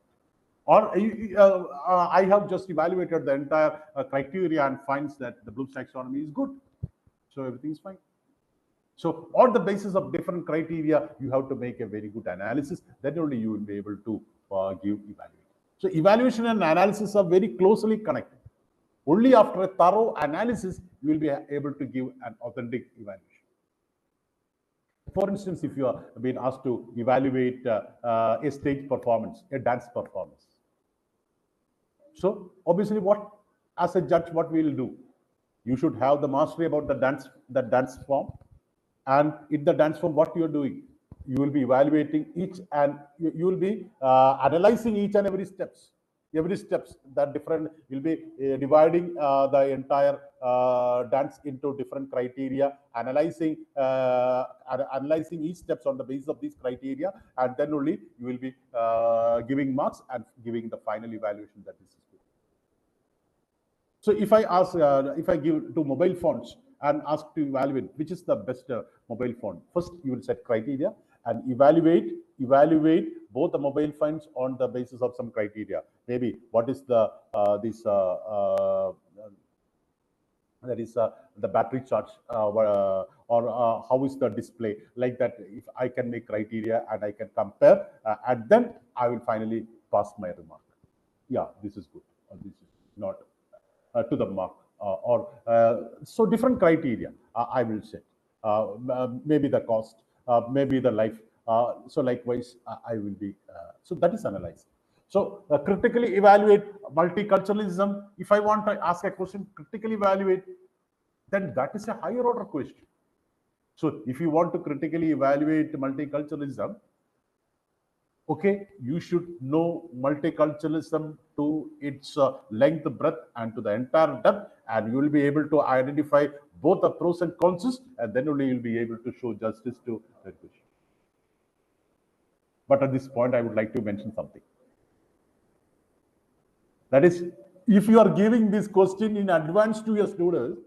Or I have just evaluated the entire criteria and finds that the Bloom's taxonomy is good. So everything is fine. So on the basis of different criteria, you have to make a very good analysis. Then only you will be able to give evaluation. So evaluation and analysis are very closely connected. Only after a thorough analysis, you will be able to give an authentic evaluation. For instance, if you are being asked to evaluate a stage performance, a dance performance. So obviously, as a judge, what we will do? You should have the mastery about the dance form, and in the dance form, what you are doing, you will be evaluating each, and you will be analyzing each and every steps. That different will be dividing the entire dance into different criteria, analyzing each steps on the basis of these criteria, and then only you will be giving marks and giving the final evaluation that is good. So if I ask, if I give two mobile phones and ask to evaluate which is the best mobile phone, first you will set criteria and evaluate both the mobile phones on the basis of some criteria. Maybe what is the the battery charge, or how is the display, like that. If I can make criteria and I can compare, and then I will finally pass my remark. Yeah, this is good, or this is not to the mark, so different criteria I will set. Maybe the cost, maybe the life. So likewise, I will be. So that is analyzed. So critically evaluate multiculturalism. If I want to ask a question, critically evaluate, then that is a higher order question. So if you want to critically evaluate multiculturalism, okay, you should know multiculturalism to its length, breadth, and to the entire depth, and you will be able to identify both the pros and cons, and then only you will be able to show justice to that question. But at this point, I would like to mention something. That is, if you are giving this question in advance to your students,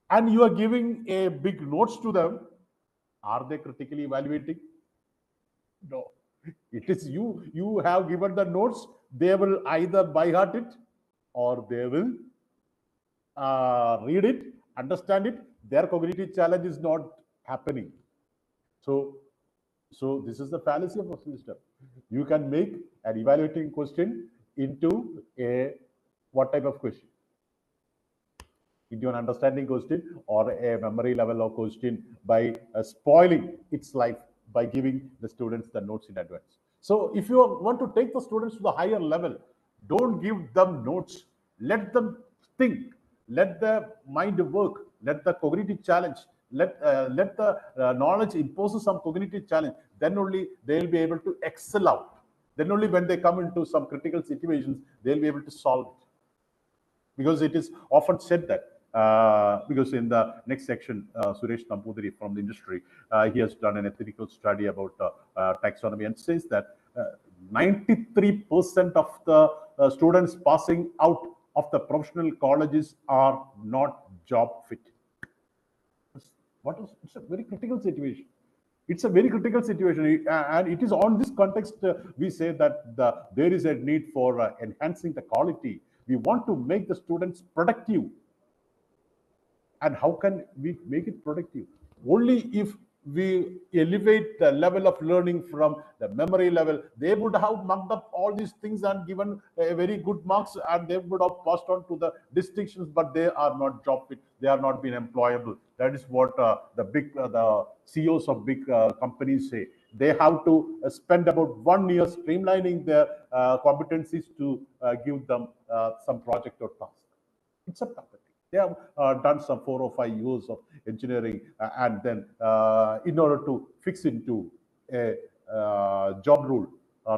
and you are giving a big notes to them, are they critically evaluating? No. It is you have given the notes, they will either by heart it, or they will read it, understand it. Their cognitive challenge is not happening. So this is the fallacy of a system. You can make an evaluating question into a what type of question? Into an understanding question or a memory level of question by spoiling its life by giving the students the notes in advance. So if you want to take the students to the higher level, don't give them notes. Let them think. Let the mind work. Let the cognitive challenge. Let the knowledge impose some cognitive challenge. Then only they will be able to excel out. Then only when they come into some critical situations, they'll be able to solve it. because it is often said that, because in the next section, Suresh Nambudiri from the industry, he has done an ethical study about taxonomy and says that 93% of the students passing out of the professional colleges are not job fit. It's a very critical situation. It's a very critical situation, and it is on this context we say that there is a need for enhancing the quality. We want to make the students productive. And how can we make it productive? Only if we elevate the level of learning from the memory level. They would have mucked up all these things and given a very good marks, and they would have passed on to the distinctions, but they are not job fit. They are not being employable. That is what the CEOs of big companies say. They have to spend about 1 year streamlining their competencies to give them some project or task. It's a pathetic. They have done some 4 or 5 years of engineering, and then in order to fix into a job rule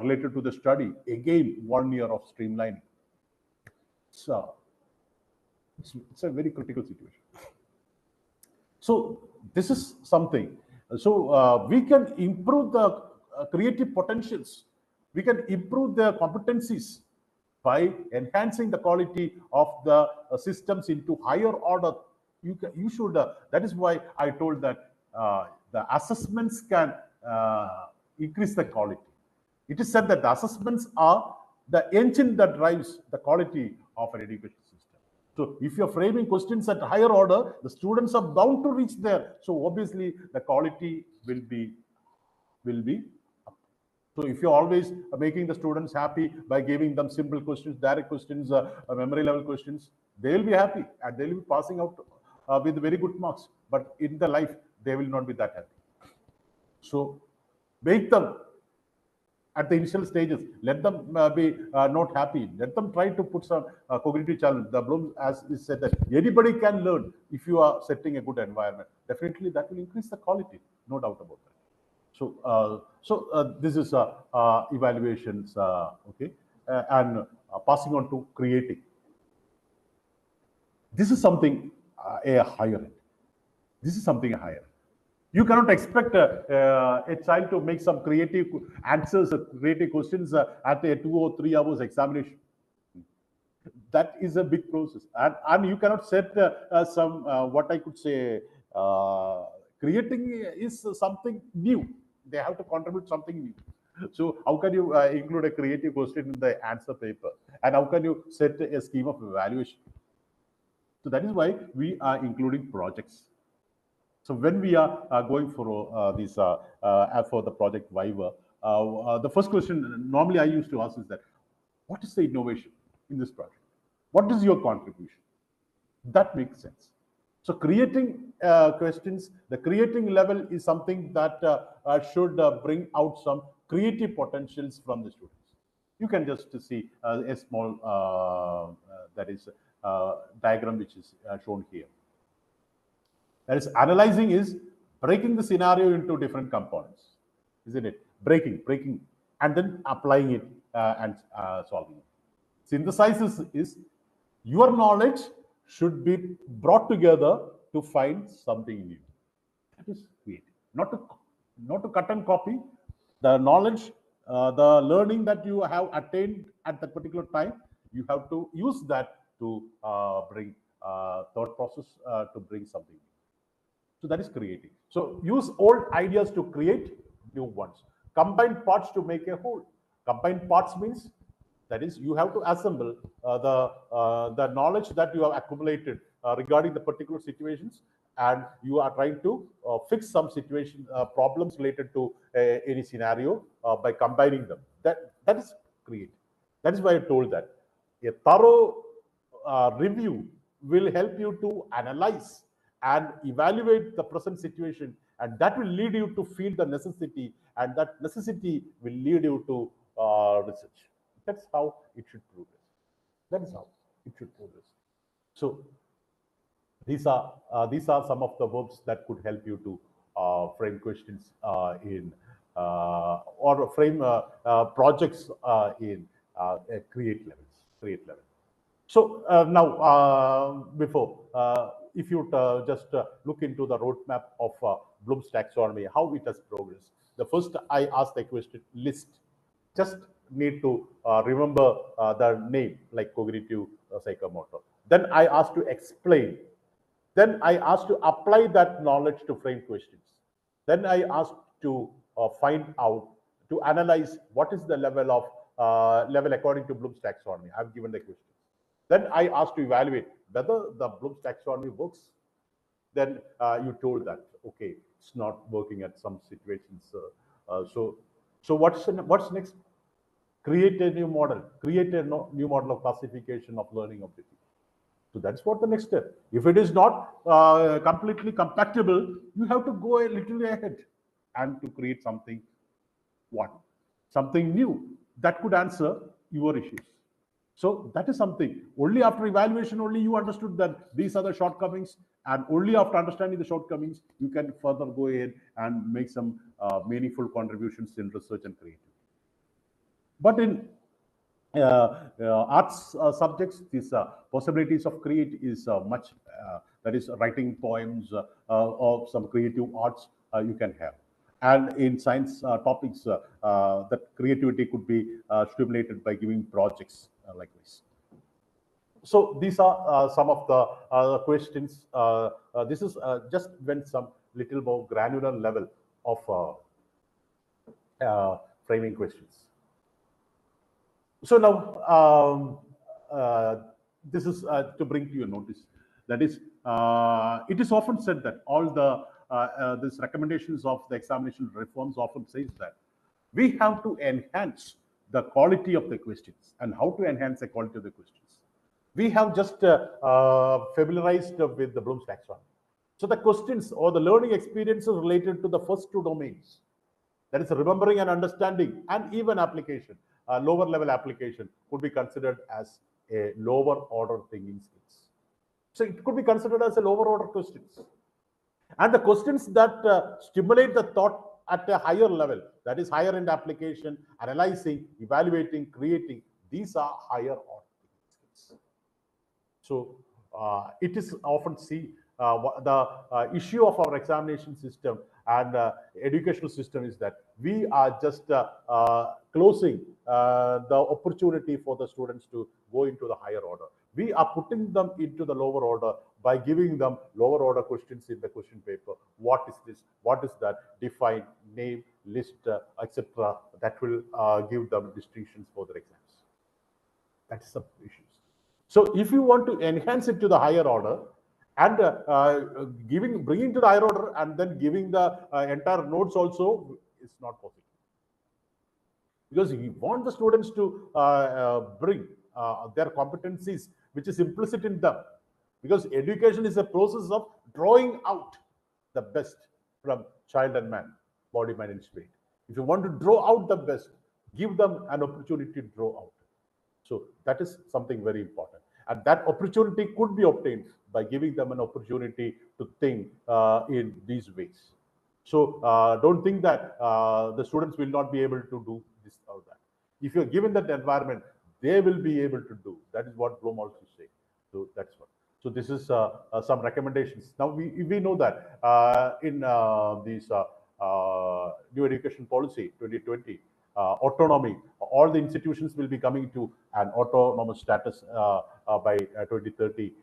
related to the study, again 1 year of streamlining. So it's a very critical situation. So this is something. So we can improve the creative potentials. We can improve their competencies by enhancing the quality of the systems into higher order. You should. That is why I told that the assessments can increase the quality. It is said that the assessments are the engine that drives the quality of an education system. So if you're framing questions at higher order, the students are bound to reach there. So obviously the quality will be up. So if you're always making the students happy by giving them simple questions, direct questions, memory level questions, they'll be happy and they'll be passing out with very good marks. But in the life, they will not be that happy. So make them at the initial stages, let them be not happy. Let them try to put some cognitive challenge. The Bloom, as is said, that anybody can learn if you are setting a good environment. Definitely that will increase the quality, no doubt about that. So this is evaluations, okay, and passing on to creating. This is something a higher end. This is something higher. You cannot expect a child to make some creative answers, creative questions at a 2 or 3 hours examination. That is a big process, and you cannot set some what I could say. Creating is something new. They have to contribute something new. So how can you include a creative question in the answer paper, and how can you set a scheme of evaluation? So that is why we are including projects. So when we are going for this for the project 𝐲𝐻𝑖𝑣𝑎, the first question normally I used to ask is that, what is the innovation in this project? What is your contribution? That makes sense. So creating questions, the creating level is something that should bring out some creative potentials from the students. You can just see a small that is diagram which is shown here. That is, analyzing is breaking the scenario into different components, isn't it? Breaking, and then applying it and solving it. Synthesizes is your knowledge should be brought together to find something new. That is creative. Not to cut and copy. The knowledge, the learning that you have attained at that particular time, you have to use that to bring thought process to bring something new. So that is creating. So use old ideas to create new ones. Combine parts to make a whole. Combine parts means that is you have to assemble the knowledge that you have accumulated regarding the particular situations, and you are trying to fix some situation problems related to any scenario by combining them. That is creative. That is why I told that a thorough review will help you to analyze and evaluate the present situation, and that will lead you to feel the necessity, and that necessity will lead you to research. That's how it should progress. That is how it should progress. So these are some of the verbs that could help you to frame questions in or frame projects in create level. So now, if you just look into the roadmap of Bloom's taxonomy, how it has progressed. The first, I asked the question list. Just need to remember the name like cognitive psychomotor. Then I asked to explain. Then I asked to apply that knowledge to frame questions. Then I asked to find out, to analyze what is the level of level according to Bloom's taxonomy. I've given the question. Then I asked to evaluate whether the Bloom's taxonomy works. Then you told that, okay, it's not working at some situations. So what's next? Create a new model. Create a new model of classification of learning ability. So that's what the next step. If it is not completely compatible, you have to go a little ahead and to create something new that could answer your issues. So that is something. Only after evaluation, only you understood that these are the shortcomings, and only after understanding the shortcomings, you can further go ahead and make some meaningful contributions in research and creativity. But in arts subjects, these possibilities of create is much, that is writing poems or some creative arts you can have. And in science topics, that creativity could be stimulated by giving projects like this. So these are some of the questions. This is just went some little more granular level of framing questions. So now this is to bring to your notice. That is, it is often said that all the these recommendations of the examination reforms often says that we have to enhance the quality of the questions. And how to enhance the quality of the questions? We have just familiarized with the Bloom's taxonomy. So the questions or the learning experiences related to the first two domains, that is remembering and understanding, and even application, lower level application, could be considered as a lower order thinking skills. So it could be considered as a lower order questions. And the questions that stimulate the thought at a higher level, that is higher end application, analyzing, evaluating, creating, these are higher order skills. So it is often seen the issue of our examination system and educational system is that we are just closing the opportunity for the students to go into the higher order. We are putting them into the lower order by giving them lower order questions in the question paper. What is this? What is that? Define, name, list, etc. That will give them distinctions for their exams. That is some issues. So if you want to enhance it to the higher order and bringing to the higher order and then giving the entire notes also is not possible. Because you want the students to bring their competencies, which is implicit in them. Because education is a process of drawing out the best from child and man, body, mind, and spirit. If you want to draw out the best, give them an opportunity to draw out. So that is something very important. And that opportunity could be obtained by giving them an opportunity to think in these ways. So don't think that the students will not be able to do this or that. If you're given that environment, they will be able to do. That is what Bloom also says. So that's what. So this is some recommendations. Now we know that in these new education policy 2020, autonomy, all the institutions will be coming to an autonomous status by 2030,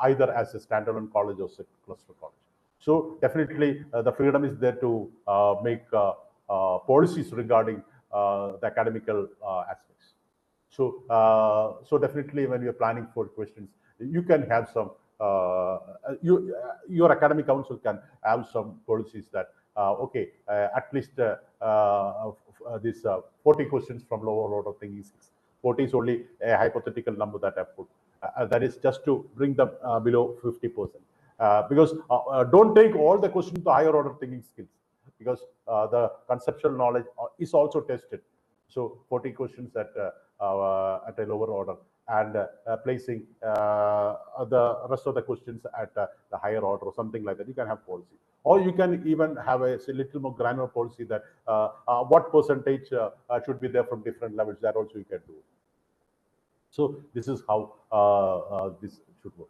either as a standalone college or cluster college. So definitely the freedom is there to make policies regarding the academical aspects. So so definitely when we are planning for questions, you can have some your academic council can have some policies that okay, at least this 40 questions from lower order thinking skills. 40 is only a hypothetical number that I put. That is just to bring them below 50%. Because don't take all the questions to higher order thinking skills, because the conceptual knowledge is also tested. So 40 questions at a lower order, and placing the rest of the questions at the higher order or something like that. You can have policy, or you can even have a little more granular policy that what percentage should be there from different levels. That also you can do. So this is how this should work.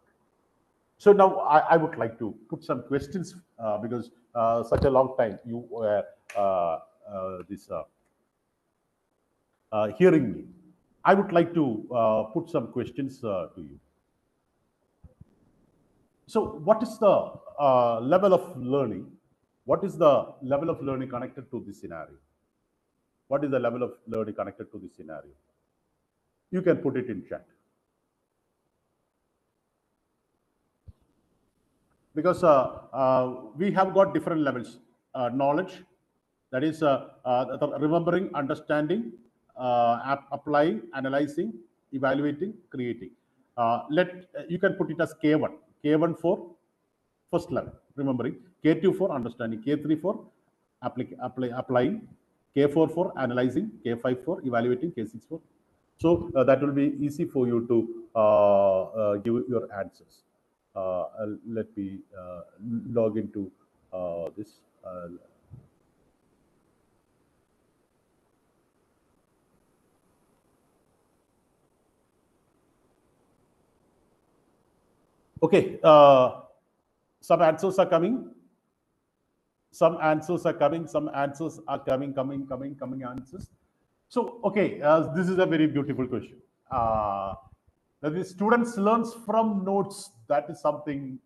So now I would like to put some questions because such a long time you were hearing me. I would like to put some questions to you. So what is the level of learning? What is the level of learning connected to this scenario? What is the level of learning connected to this scenario? You can put it in chat. Because we have got different levels. Knowledge, that is remembering, understanding, applying, analyzing, evaluating, creating. You can put it as K1. K1 for first level, remembering. K2 for understanding. K3 for applying. K4 for analyzing. K5 for evaluating. K6 for. So that will be easy for you to give your answers. Let me log into this. Okay, some answers are coming. Some answers are coming. Some answers are coming answers. So, okay, this is a very beautiful question. The students learns from notes. That is something.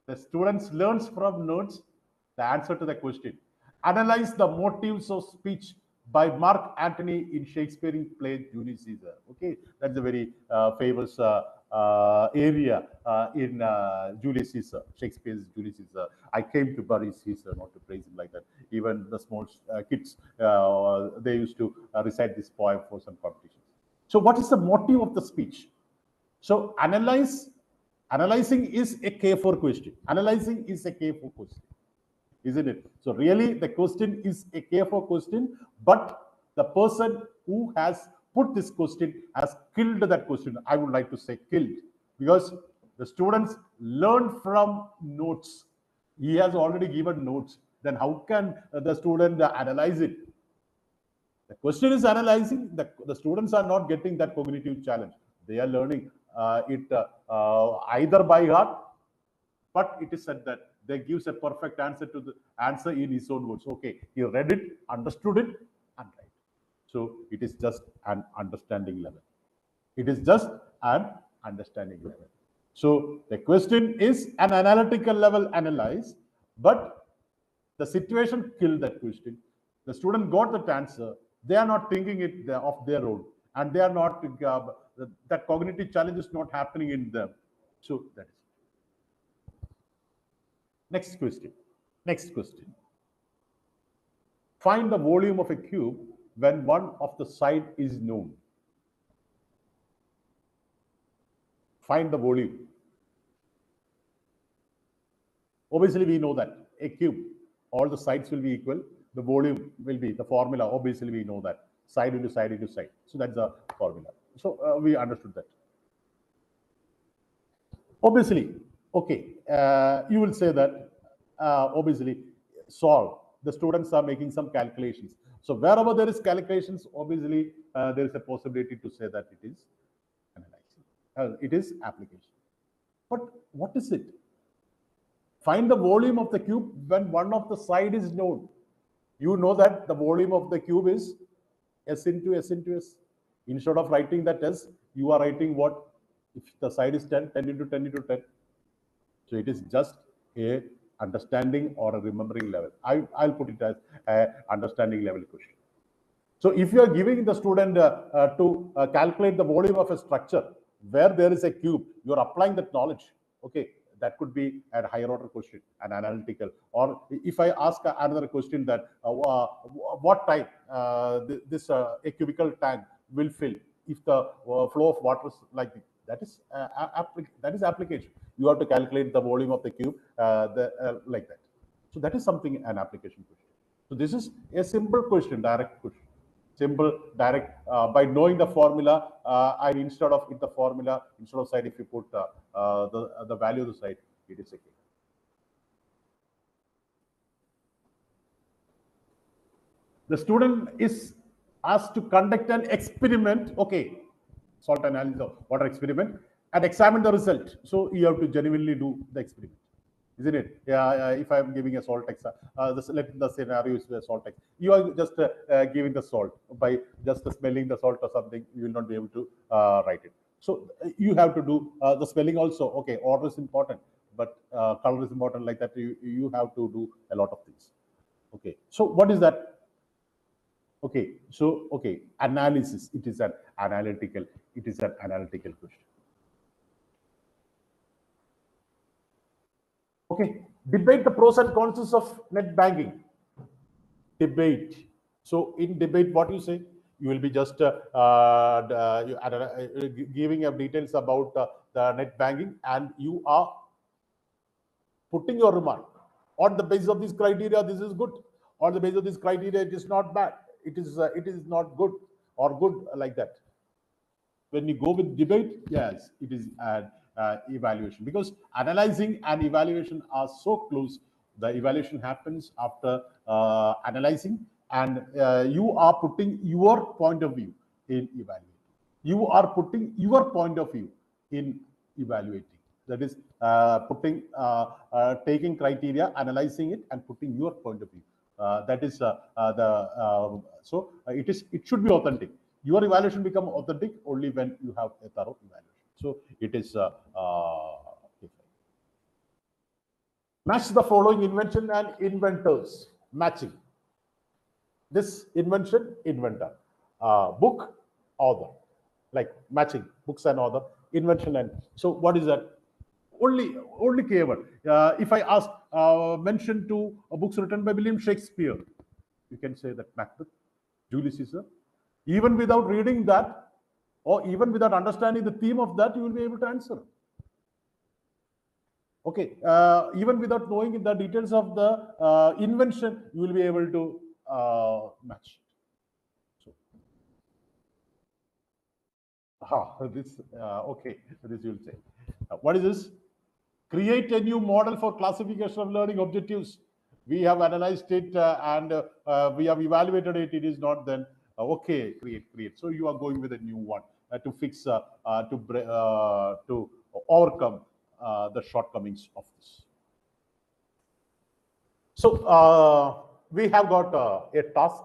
The students learns from notes. The answer to the question. Analyze the motives of speech by Mark Antony in Shakespearean play Julius Caesar. Okay, that's a very famous area in Julius Caesar, Shakespeare's Julius Caesar. I came to bury Caesar, not to praise him like that. Even the small kids, they used to recite this poem for some competitions. So what is the motive of the speech? So analyzing is a K4 question. Analyzing is a K4 question, isn't it? So really the question is a K4 question, but the person who has put this question has killed that question. I would like to say killed, because the students learn from notes. He has already given notes. Then how can the student analyze it? The question is analyzing. The students are not getting that cognitive challenge. They are learning it either by heart, but it is said that they gives a perfect answer to the answer in his own words. Okay, he read it, understood it, and right. So it is just an understanding level. It is just an understanding level. So the question is an analytical level analyze, but the situation killed that question. The student got that answer. They are not thinking it of their own, and they are not that cognitive challenge is not happening in them. So that is it. Next question. Next question. Find the volume of a cube when one of the side is known. Find the volume. Obviously, we know that a cube, all the sides will be equal. The volume will be the formula. Obviously, we know that side into side into side. So that's the formula. So we understood that. Obviously, okay, you will say that obviously solve. The students are making some calculations. So wherever there is calculations, obviously there is a possibility to say that it is analyzing. It is application. But what is it? Find the volume of the cube when one of the side is known. You know that the volume of the cube is S into S into S. Instead of writing that S, you are writing what? If the side is 10, 10 into 10 into 10. So it is just a understanding or a remembering level. I'll put it as a understanding level question. So if you are giving the student to calculate the volume of a structure where there is a cube, you are applying that knowledge. Okay, that could be a higher order question, an analytical. Or if I ask another question that what time this a cubical tank will fill if the flow of water is like this. That is application. You have to calculate the volume of the cube like that. So that is something, an application question. So this is a simple question, direct question. Simple, direct, by knowing the formula, and instead of the formula, instead of side, if you put the value of the side, it is okay. The student is asked to conduct an experiment. Okay, salt analysis of water experiment, and examine the result. So you have to genuinely do the experiment, isn't it? Yeah. If I am giving a salt exam, let the scenario is the salt exam. You are just giving the salt by just smelling the salt or something. You will not be able to write it. So you have to do the spelling also. Okay, order is important, but color is important. Like that, you have to do a lot of things. Okay. So what is that? Okay. So okay, analysis. It is an analytical. It is an analytical question. Okay, debate the pros and cons of net banking. Debate. So in debate, what you say? You will be just giving up details about the net banking, and you are putting your remark on the basis of this criteria. This is good. On the basis of this criteria, it is not bad. It is not good or good, like that. When you go with debate, yes, it is an evaluation, because analyzing and evaluation are so close. The evaluation happens after analyzing, and you are putting your point of view in evaluating. You are putting your point of view in evaluating. That is taking criteria, analyzing it, and putting your point of view. That is so it should be authentic. Your evaluation become authentic only when you have a thorough evaluation. So it is match the following invention and inventors. Matching. This invention, inventor. Book, author. Like matching books and author, invention, and so what is that? Only keyword. If I ask mention two books written by William Shakespeare, you can say that Macbeth, Julius Caesar. Even without reading that, or even without understanding the theme of that, you will be able to answer. Okay, even without knowing the details of the invention, you will be able to match. So, this okay, this you will say. What is this? Create a new model for classification of learning objectives. We have analyzed it and we have evaluated it. It is not then okay. Create. So you are going with a new one to fix to overcome the shortcomings of this. So we have got a task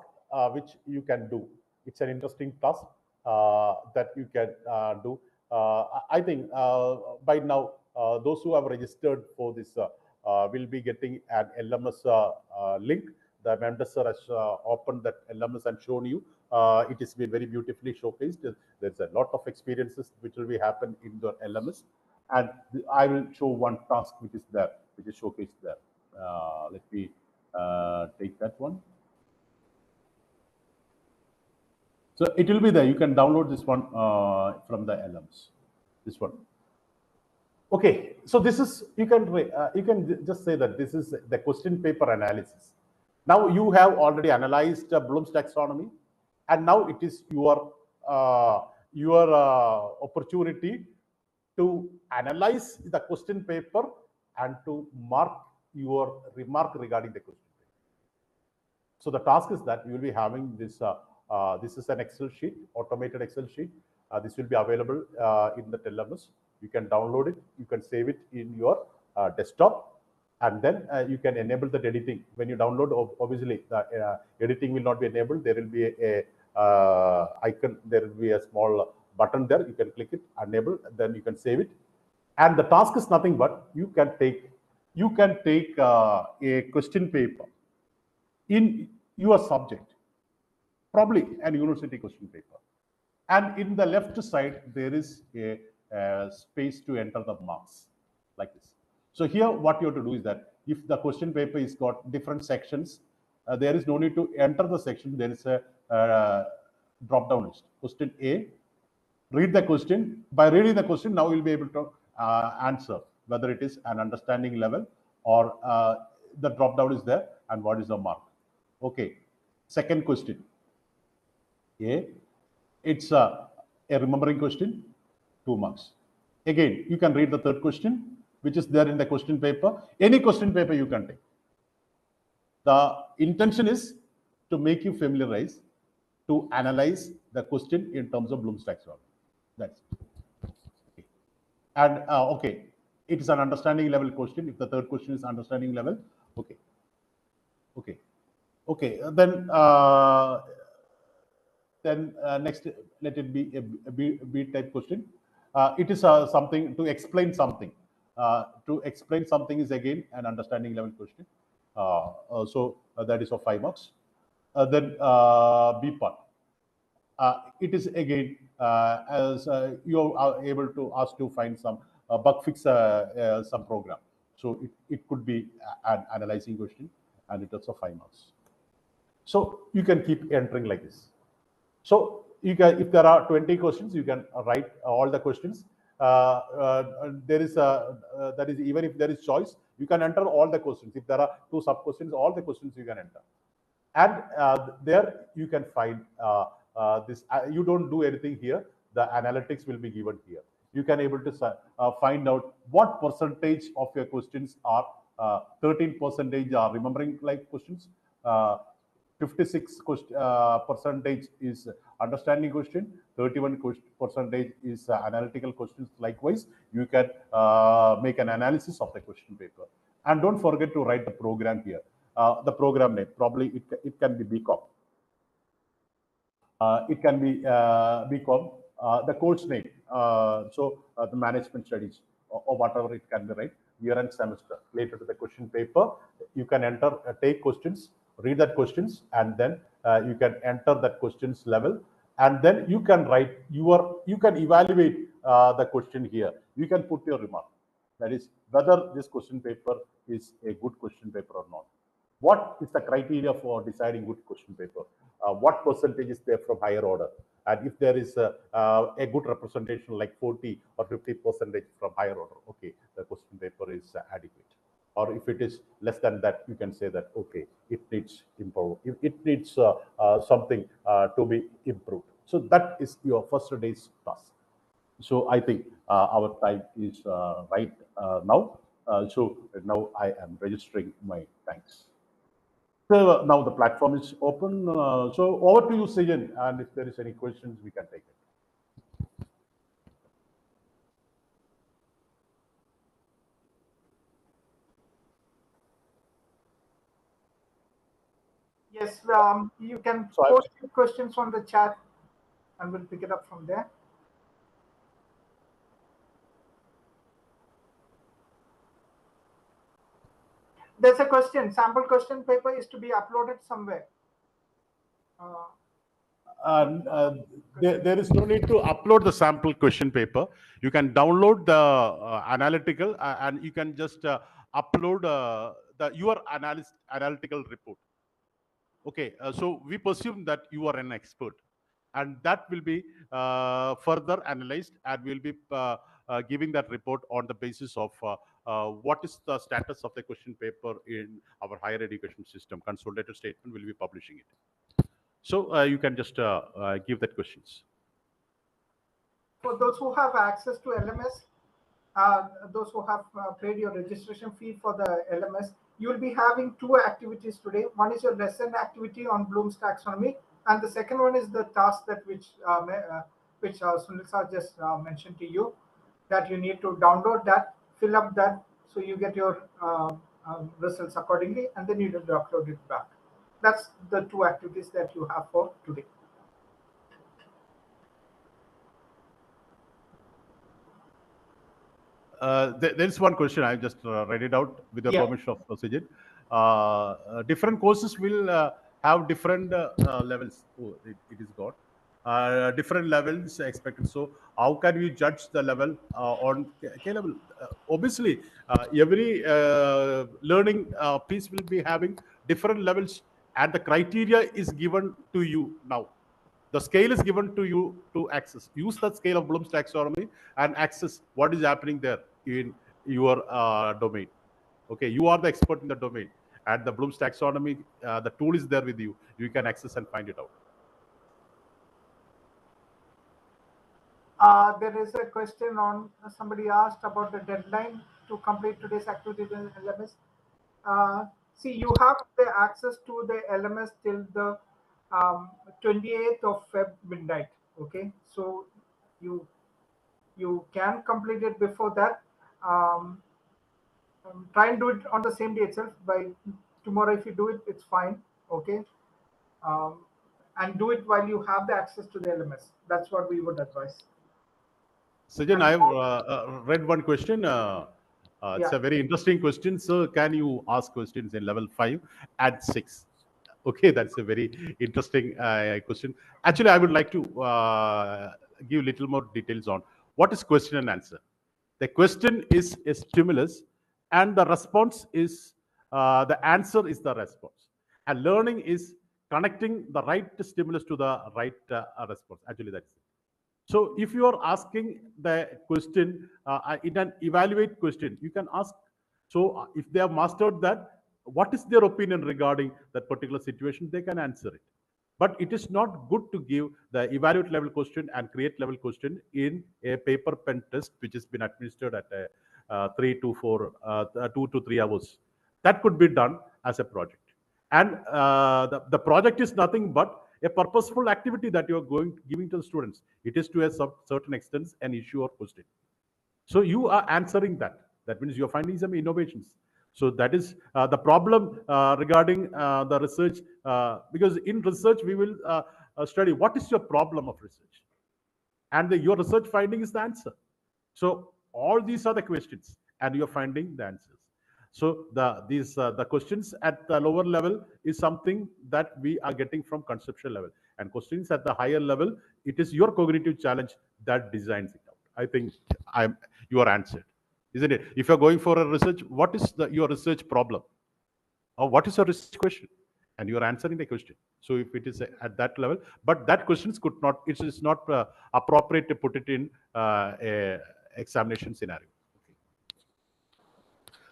which you can do. It's an interesting task that you can do. I think by now those who have registered for this will be getting an LMS link. The Mentor has opened that LMS and shown you. It is been very beautifully showcased. There's a lot of experiences which will be happen in the LMS, and I will show one task which is there, which is showcased there. Let me take that one. So it will be there. You can download this one from the LMS. This one. Okay. So this is you can just say that this is the question paper analysis. Now you have already analyzed Bloom's taxonomy, and now it is your opportunity to analyze the question paper and to mark your remark regarding the question paper. So the task is that you will be having this. This is an Excel sheet, automated Excel sheet. This will be available in the LMS. You can download it. You can save it in your desktop, and then you can enable the editing. When you download, obviously the editing will not be enabled. There will be a icon. There will be a small button there. You can click it, enable, then you can save it. And the task is nothing but you can take a question paper in your subject, probably an university question paper, and in the left side there is a space to enter the marks like this. So here what you have to do is that if the question paper is got different sections, there is no need to enter the section. There is a drop down list. Question A, read the question. By reading the question, now you'll be able to answer whether it is an understanding level or the drop down is there and what is the mark. Okay. Second question. A, it's a remembering question, 2 marks. Again, you can read the third question, which is there in the question paper. Any question paper you can take. The intention is to make you familiarize, to analyze the question in terms of Bloom's taxonomy. That's it. Okay. And okay, it is an understanding level question. If the third question is understanding level, okay, okay, okay. Then next, let it be a B type question. It is something to explain something. To explain something is again an understanding level question. So that is of 5 marks. Then B part. It is again as you are able to ask to find some bug fix some program. So it could be an analyzing question, and it is of 5 marks. So you can keep entering like this. So you can, if there are 20 questions, you can write all the questions. There is that is, even if there is choice, you can enter all the questions. If there are 2 sub questions, all the questions you can enter. And there you can find this. You don't do anything here. The analytics will be given here. You can able to find out what percentage of your questions are 13% are remembering like questions. 56% is understanding question, 31% is analytical questions. Likewise, you can make an analysis of the question paper. And don't forget to write the program here. The program name, probably it can be BCom. It can be BCom, the course name. So the management studies or whatever it can be, right? Year and semester related to the question paper. You can enter, take questions, read that questions, and then you can enter that questions level, and then you can write you can evaluate the question here. You can put your remark, that is whether this question paper is a good question paper or not. What is the criteria for deciding good question paper? What percentage is there from higher order? And if there is a good representation like 40 or 50% from higher order, okay, the question paper is adequate. Or if it is less than that, you can say that, okay, it needs improve. It needs something to be improved. So that is your first day's task. So I think our time is right now. So now I am registering my thanks. So now the platform is open. So over to you, Sajan, and if there is any questions, we can take it. Yes, you can post your questions on the chat, and we'll pick it up from there. There's a question. Sample question paper is to be uploaded somewhere. There is no need to upload the sample question paper. You can download the analytical and you can just upload your analytical report. Okay, so we presume that you are an expert, and that will be further analyzed, and we'll be giving that report on the basis of what is the status of the question paper in our higher education system. Consolidated statement will be publishing it. So you can just give that questions. For those who have access to LMS, those who have paid your registration fee for the LMS, you will be having 2 activities today. One is your lesson activity on Bloom's taxonomy, and the second one is the task that which Sunil sir just mentioned to you, that you need to download that, fill up that, so you get your results accordingly, and then you need to upload it back. That's the 2 activities that you have for today. There's one question. I just read it out with the permission of Sajid. Different courses will have different levels. Oh, it is got different levels expected. So how can we judge the level on K level? Obviously, every learning piece will be having different levels, and the criteria is given to you now. The scale is given to you to access. Use the scale of Bloom's taxonomy and access what is happening there in your domain. Okay, you are the expert in the domain, and the Bloom's taxonomy, the tool is there with you. You can access and find it out. There is a question on, somebody asked about the deadline to complete today's activity in LMS. See, you have the access to the LMS till the 28th of Feb midnight. Okay, so you you can complete it before that. Try and do it on the same day itself. By tomorrow, if you do it, it's fine. Okay. And do it while you have the access to the LMS. That's what we would advise. Sajan, I have read one question. It's a very interesting question. So, can you ask questions in level 5 and 6? Okay, that's a very interesting question. Actually, I would like to give a little more details on what is question and answer. The question is a stimulus, and the response is the answer is the response. And learning is connecting the right stimulus to the right response. Actually, that's it. So if you are asking the question in an evaluate question, you can ask. So if they have mastered that, what is their opinion regarding that particular situation, they can answer it. But it is not good to give the evaluate level question and create level question in a paper pen test, which has been administered at 2 to 3 hours. That could be done as a project. And the project is nothing but a purposeful activity that you are giving to the students. It is to a certain extent an issue or question. So you are answering that. That means you are finding some innovations. So that is the problem regarding the research, because in research we will study what is your problem of research, and your research finding is the answer. So all these are the questions, and you are finding the answers. So the questions at the lower level is something that we are getting from conceptual level, and questions at the higher level, it is your cognitive challenge that designs it out. I think you are answered, isn't it? If you're going for a research, what is your research problem, or what is your research question, and you are answering the question. So if it is at that level, but that questions could not, it is not appropriate to put it in a examination scenario.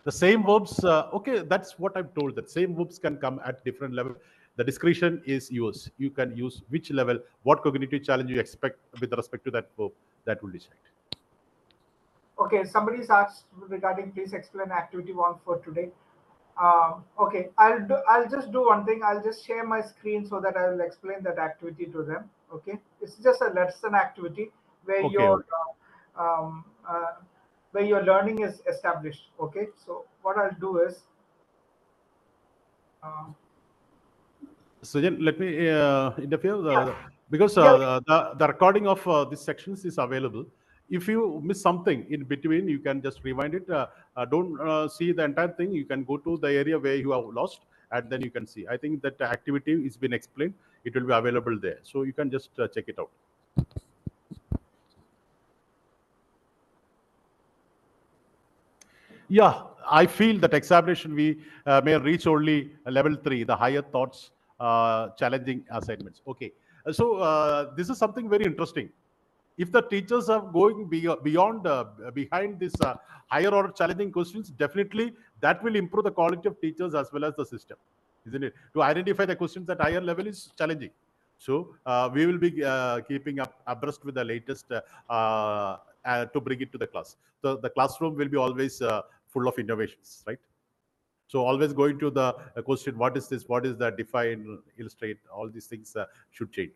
The same verbs, okay, that's what I've told, that same verbs can come at different level. The discretion is yours. You can use which level, what cognitive challenge you expect with respect to that verb, that will decide. Okay, somebody's asked regarding, please explain activity 1 for today. Okay, I'll just do one thing. I'll just share my screen so that I will explain that activity to them. Okay, it's just a lesson activity where where your learning is established. Okay, so what I'll do is, Sujan, let me interfere because the recording of these sections is available. If you miss something in between, you can just rewind it. Don't see the entire thing. You can go to the area where you have lost, and then you can see. I think that activity has been explained. It will be available there. So you can just check it out. Yeah, I feel that examination we may reach only level 3, the higher thoughts, challenging assignments. Okay, so this is something very interesting. If the teachers are going behind this higher order challenging questions, definitely that will improve the quality of teachers as well as the system, isn't it? To identify the questions at higher level is challenging. So we will be keeping abreast with the latest to bring it to the class. So the classroom will be always full of innovations, right? So always going to the question, what is this? What is that? Define, illustrate, all these things should change.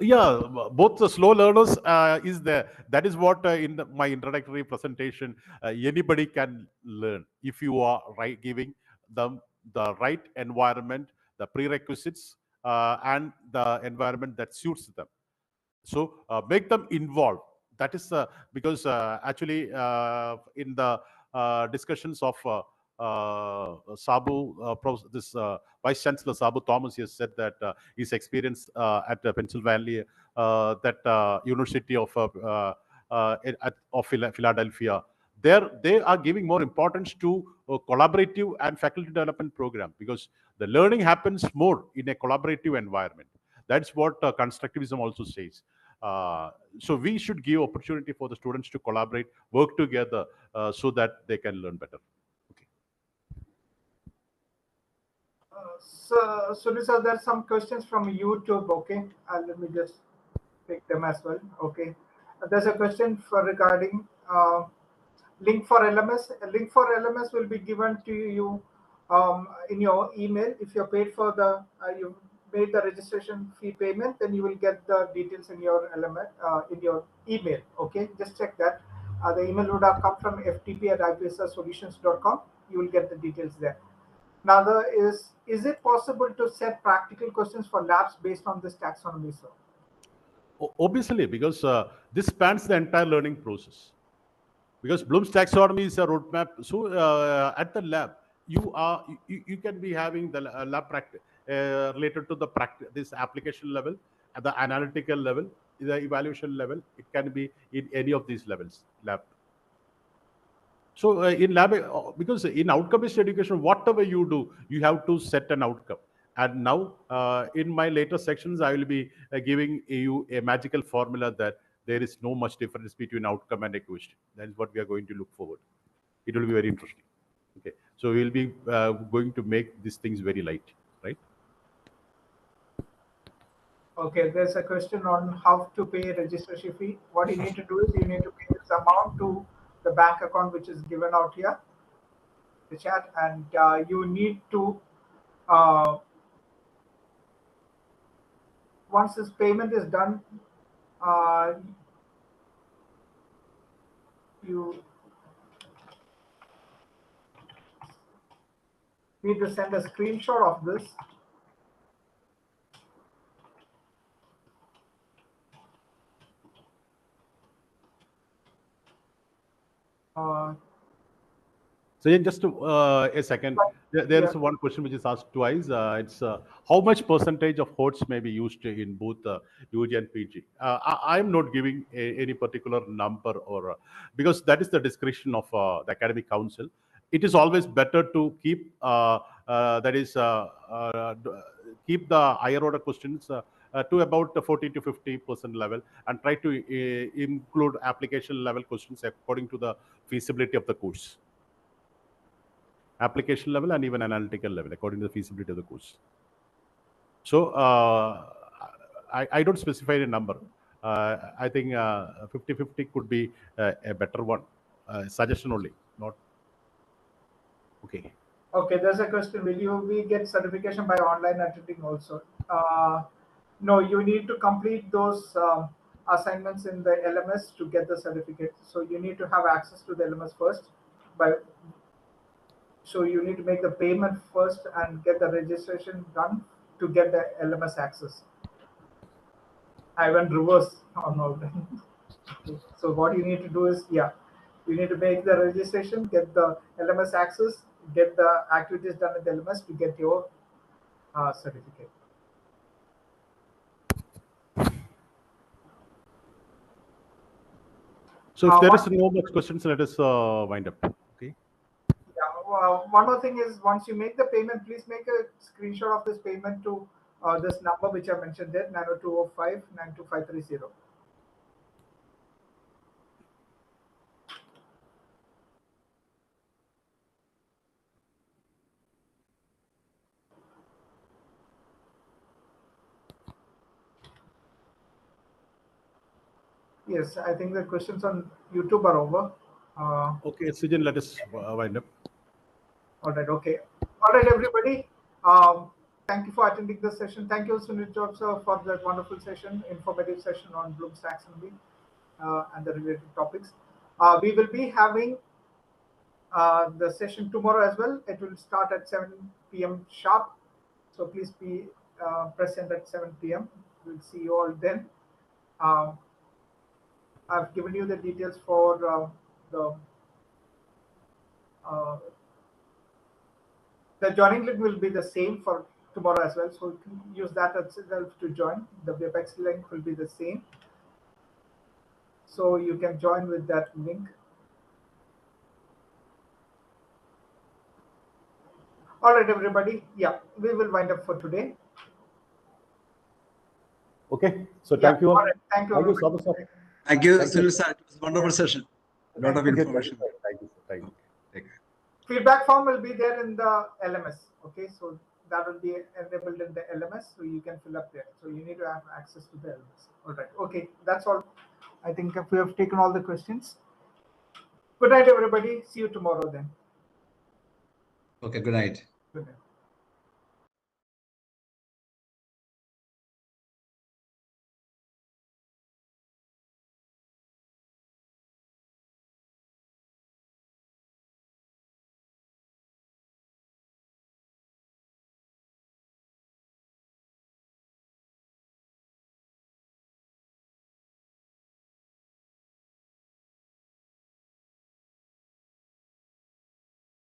Yeah, both the slow learners is there. That is what in my introductory presentation, anybody can learn if you are giving them the right environment, the prerequisites, and the environment that suits them. So make them involved. That is because actually in the discussions of Sabu, this Vice Chancellor Sabu Thomas has said that his experience at Pennsylvania, that University of Philadelphia, they are giving more importance to collaborative and faculty development program, because the learning happens more in a collaborative environment. That's what constructivism also says. So we should give opportunity for the students to collaborate, work together, so that they can learn better. Okay. So Sunil, there's some questions from YouTube. Okay, let me just pick them as well. Okay, there's a question for regarding link for LMS. A link for LMS will be given to you in your email. If you're paid for the, you made the registration fee payment, then you will get the details in your element, in your email. Okay, just check that. The email would have come from ftp@ivsolutions.com. You will get the details there. Now, is it possible to set practical questions for labs based on this taxonomy, sir? Obviously, because this spans the entire learning process. Because Bloom's taxonomy is a roadmap. So at the lab, you can be having the lab practice related to the this application level, at the analytical level, the evaluation level. It can be in any of these levels, lab. So in lab, because in outcome-based education, whatever you do, you have to set an outcome. And now in my later sections, I will be giving you a magical formula that there is no much difference between outcome and a question. That is what we are going to look forward. It will be very interesting. Okay, so we'll be going to make these things very light, right? Okay, there's a question on how to pay registration fee. What you need to do is you need to pay this amount to the bank account which is given out here, the chat, and you need to once this payment is done, you need to send a screenshot of this. So just a second, there is one question which is asked twice. It's how much percentage of HODs may be used in both UG and PG? I am not giving any particular number, or because that is the discretion of the academic council. It is always better to keep keep the higher order questions to about 40 to 50% level, and try to include application level questions according to the feasibility of the course. Application level and even analytical level according to the feasibility of the course. So I don't specify a number. I think 50-50 could be a better one. Suggestion only, not okay. Okay, there's a question. Will we get certification by online attending also? No, you need to complete those assignments in the LMS to get the certificate. So you need to have access to the LMS first. So you need to make the payment first and get the registration done to get the LMS access. I went reverse on all that. So what you need to do is, you need to make the registration, get the LMS access, get the activities done in the LMS to get your certificate. So if there is no more questions, let us wind up. Okay. One more thing is, once you make the payment, please make a screenshot of this payment to this number which I mentioned there, 90205 92530. Yes, I think the questions on YouTube are over. Okay, Sijan, let us wind up. All right, okay. All right, everybody. Thank you for attending this session. Thank you, Sunil Job, sir, for that wonderful session, informative session on Bloom's taxonomy and the related topics. We will be having the session tomorrow as well. It will start at 7 p.m. sharp. So please be present at 7 p.m. We'll see you all then. I've given you the details for the joining link will be the same for tomorrow as well. So you can use that itself to join. The WebEx link will be the same. So you can join with that link. All right, everybody. Yeah, we will wind up for today. Okay. So thank you all. All right. Thank you. Thank you, Sabu, sir. Thank you, Sunil sir. It was a wonderful session. A lot of information. Thank you. Thank you. Feedback form will be there in the LMS. Okay, so that will be enabled in the LMS, so you can fill up there. So you need to have access to the LMS. All right. Okay, that's all. I think we have taken all the questions. Good night, everybody. See you tomorrow then. Okay, good night. Good night.